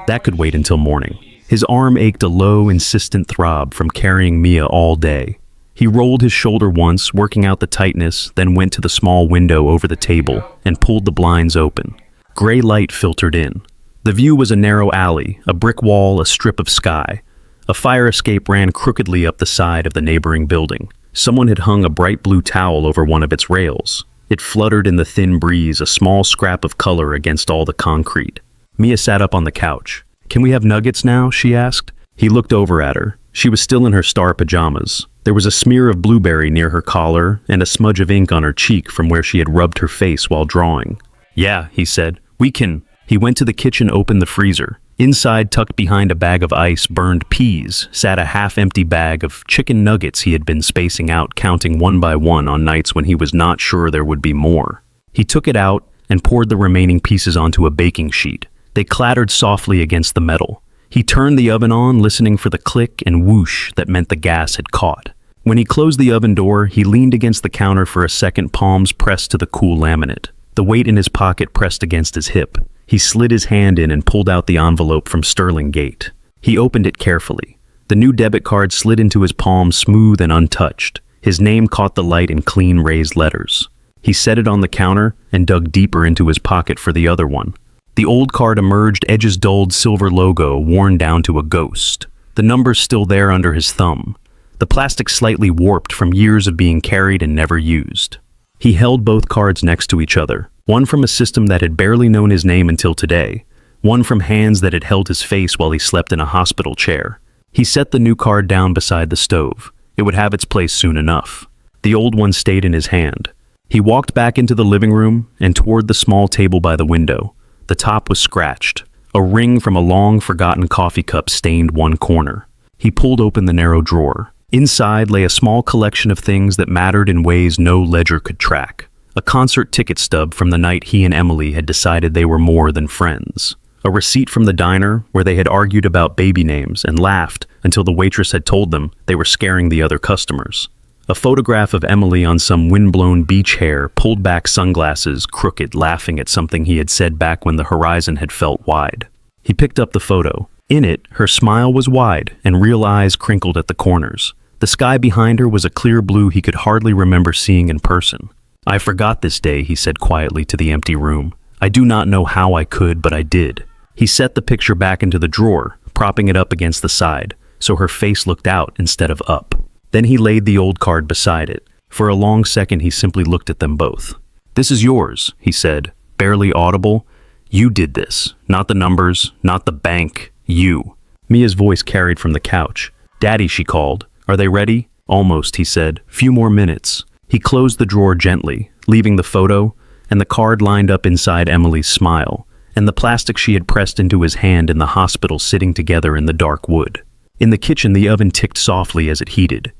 That could wait until morning. His arm ached a low, insistent throb from carrying Mia all day. He rolled his shoulder once, working out the tightness, then went to the small window over the table and pulled the blinds open. Gray light filtered in. The view was a narrow alley, a brick wall, a strip of sky. A fire escape ran crookedly up the side of the neighboring building. Someone had hung a bright blue towel over one of its rails. It fluttered in the thin breeze, a small scrap of color against all the concrete. Mia sat up on the couch. "Can we have nuggets now?" she asked. He looked over at her. She was still in her star pajamas. There was a smear of blueberry near her collar and a smudge of ink on her cheek from where she had rubbed her face while drawing. "Yeah," he said. "We can." He went to the kitchen, opened the freezer. Inside, tucked behind a bag of ice-burned peas, sat a half-empty bag of chicken nuggets he had been spacing out, counting one by one on nights when he was not sure there would be more. He took it out and poured the remaining pieces onto a baking sheet. They clattered softly against the metal. He turned the oven on, listening for the click and whoosh that meant the gas had caught. When he closed the oven door, he leaned against the counter for a second, palms pressed to the cool laminate. The weight in his pocket pressed against his hip. He slid his hand in and pulled out the envelope from Sterling Gate. He opened it carefully. The new debit card slid into his palm, smooth and untouched. His name caught the light in clean raised letters. He set it on the counter and dug deeper into his pocket for the other one. The old card emerged, edges dulled, silver logo worn down to a ghost. The numbers still there under his thumb. The plastic slightly warped from years of being carried and never used. He held both cards next to each other. One from a system that had barely known his name until today, one from hands that had held his face while he slept in a hospital chair. He set the new card down beside the stove. It would have its place soon enough. The old one stayed in his hand. He walked back into the living room and toward the small table by the window. The top was scratched. A ring from a long-forgotten coffee cup stained one corner. He pulled open the narrow drawer. Inside lay a small collection of things that mattered in ways no ledger could track. A concert ticket stub from the night he and Emily had decided they were more than friends. A receipt from the diner where they had argued about baby names and laughed until the waitress had told them they were scaring the other customers. A photograph of Emily on some windblown beach hair, pulled back sunglasses, crooked, laughing at something he had said back when the horizon had felt wide. He picked up the photo. In it, her smile was wide and real eyes crinkled at the corners. The sky behind her was a clear blue he could hardly remember seeing in person. "I forgot this day," he said quietly to the empty room. "I do not know how I could, but I did." He set the picture back into the drawer, propping it up against the side, so her face looked out instead of up. Then he laid the old card beside it. For a long second he simply looked at them both. "This is yours," he said, barely audible. "You did this. Not the numbers, not the bank. You." Mia's voice carried from the couch. "Daddy," she called. "Are they ready?" "Almost," he said. "Few more minutes." He closed the drawer gently, leaving the photo and the card lined up inside Emily's smile, and the plastic she had pressed into his hand in the hospital sitting together in the dark wood. In the kitchen, the oven ticked softly as it heated.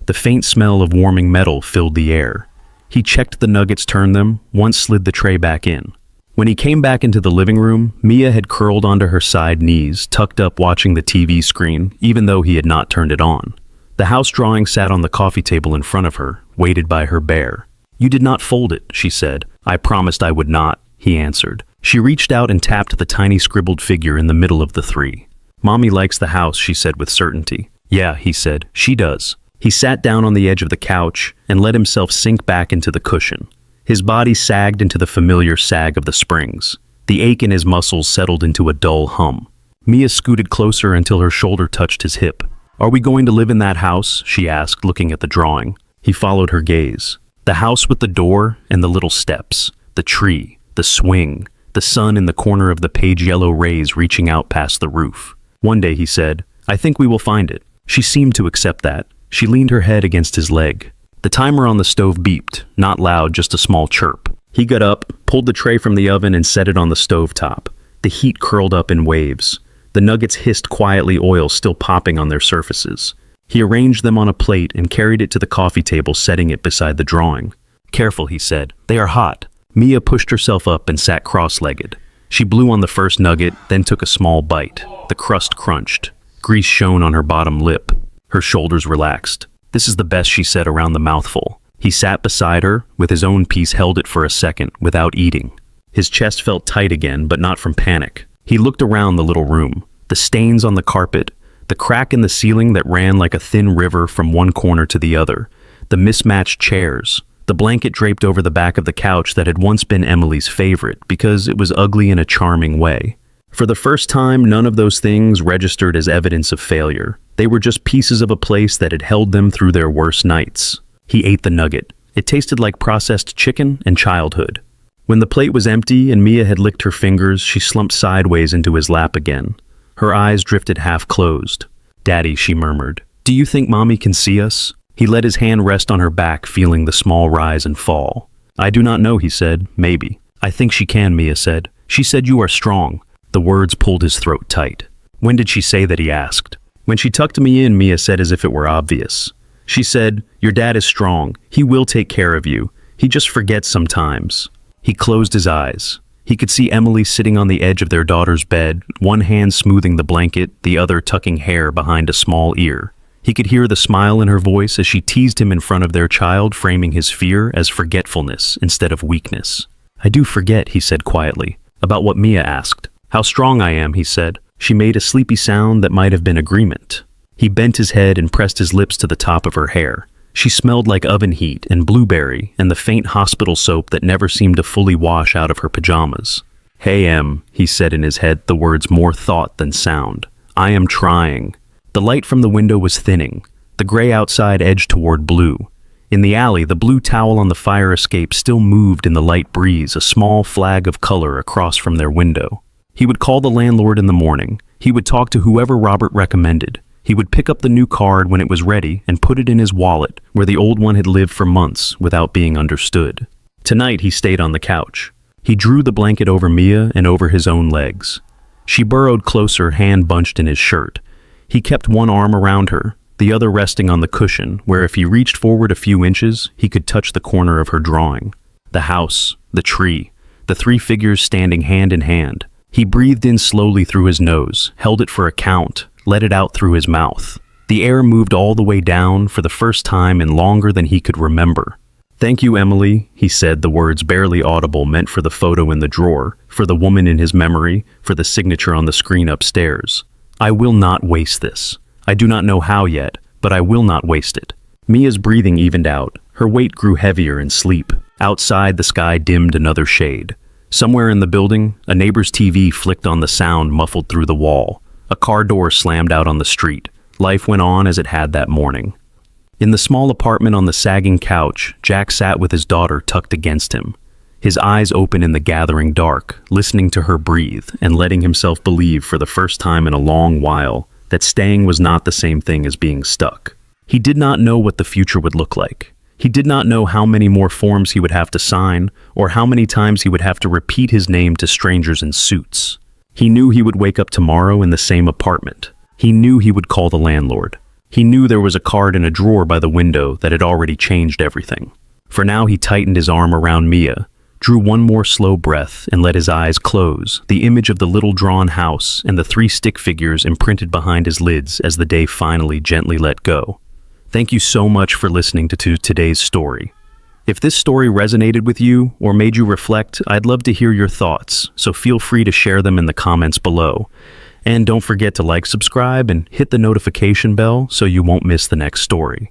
The faint smell of warming metal filled the air. He checked the nuggets, turned them, once slid the tray back in. When he came back into the living room, Mia had curled onto her side knees, tucked up watching the TV screen, even though he had not turned it on. The house drawing sat on the coffee table in front of her, weighted by her bear. "You did not fold it," she said. "I promised I would not," he answered. She reached out and tapped the tiny scribbled figure in the middle of the three. "Mommy likes the house," she said with certainty. "Yeah," he said. "She does." He sat down on the edge of the couch and let himself sink back into the cushion. His body sagged into the familiar sag of the springs. The ache in his muscles settled into a dull hum. Mia scooted closer until her shoulder touched his hip. "Are we going to live in that house?" she asked, looking at the drawing. He followed her gaze. The house with the door and the little steps, the tree, the swing, the sun in the corner of the page yellow rays reaching out past the roof. "One day," he said, "I think we will find it." She seemed to accept that. She leaned her head against his leg. The timer on the stove beeped, not loud, just a small chirp. He got up, pulled the tray from the oven and set it on the stove top. The heat curled up in waves. The nuggets hissed quietly, oil still popping on their surfaces. He arranged them on a plate and carried it to the coffee table, setting it beside the drawing. "Careful," he said. "They are hot." Mia pushed herself up and sat cross-legged. She blew on the first nugget, then took a small bite. The crust crunched. Grease shone on her bottom lip. Her shoulders relaxed. "This is the best," she said around the mouthful. He sat beside her, with his own piece, held it for a second, without eating. His chest felt tight again, but not from panic. He looked around the little room. The stains on the carpet, the crack in the ceiling that ran like a thin river from one corner to the other, the mismatched chairs, the blanket draped over the back of the couch that had once been Emily's favorite because it was ugly in a charming way. For the first time, none of those things registered as evidence of failure. They were just pieces of a place that had held them through their worst nights. He ate the nugget. It tasted like processed chicken and childhood. When the plate was empty and Mia had licked her fingers, she slumped sideways into his lap again. Her eyes drifted half-closed. "Daddy," she murmured, "do you think Mommy can see us?" He let his hand rest on her back, feeling the small rise and fall. "I do not know," he said. "Maybe." "I think she can," Mia said. "She said you are strong." The words pulled his throat tight. When did she say that, he asked. When she tucked me in, Mia said as if it were obvious. She said, your dad is strong. He will take care of you. He just forgets sometimes. He closed his eyes. He could see Emily sitting on the edge of their daughter's bed, one hand smoothing the blanket, the other tucking hair behind a small ear. He could hear the smile in her voice as she teased him in front of their child, framing his fear as forgetfulness instead of weakness. I do forget, he said quietly. About what Mia asked. How strong I am, he said. She made a sleepy sound that might have been agreement. He bent his head and pressed his lips to the top of her hair. She smelled like oven heat and blueberry and the faint hospital soap that never seemed to fully wash out of her pajamas. Hey, Em, he said in his head, the words more thought than sound. I am trying. The light from the window was thinning. The gray outside edged toward blue. In the alley, the blue towel on the fire escape still moved in the light breeze, a small flag of color across from their window. He would call the landlord in the morning. He would talk to whoever Robert recommended. He would pick up the new card when it was ready and put it in his wallet, where the old one had lived for months without being understood. Tonight he stayed on the couch. He drew the blanket over Mia and over his own legs. She burrowed closer, hand bunched in his shirt. He kept one arm around her, the other resting on the cushion, where if he reached forward a few inches, he could touch the corner of her drawing. The house, the tree, the three figures standing hand in hand. He breathed in slowly through his nose, held it for a count, let it out through his mouth. The air moved all the way down for the first time in longer than he could remember. Thank you, Emily, he said, the words barely audible, meant for the photo in the drawer, for the woman in his memory, for the signature on the screen upstairs. I will not waste this. I do not know how yet, but I will not waste it. Mia's breathing evened out. Her weight grew heavier in sleep. Outside, the sky dimmed another shade. Somewhere in the building, a neighbor's TV flicked on, the sound muffled through the wall. A car door slammed out on the street. Life went on as it had that morning. In the small apartment on the sagging couch, Jack sat with his daughter tucked against him. His eyes open in the gathering dark, listening to her breathe and letting himself believe for the first time in a long while that staying was not the same thing as being stuck. He did not know what the future would look like. He did not know how many more forms he would have to sign or how many times he would have to repeat his name to strangers in suits. He knew he would wake up tomorrow in the same apartment. He knew he would call the landlord. He knew there was a card in a drawer by the window that had already changed everything. For now, he tightened his arm around Mia, drew one more slow breath, and let his eyes close, the image of the little drawn house and the three stick figures imprinted behind his lids as the day finally gently let go. Thank you so much for listening to today's story. If this story resonated with you or made you reflect, I'd love to hear your thoughts, so feel free to share them in the comments below. And don't forget to like, subscribe, and hit the notification bell so you won't miss the next story.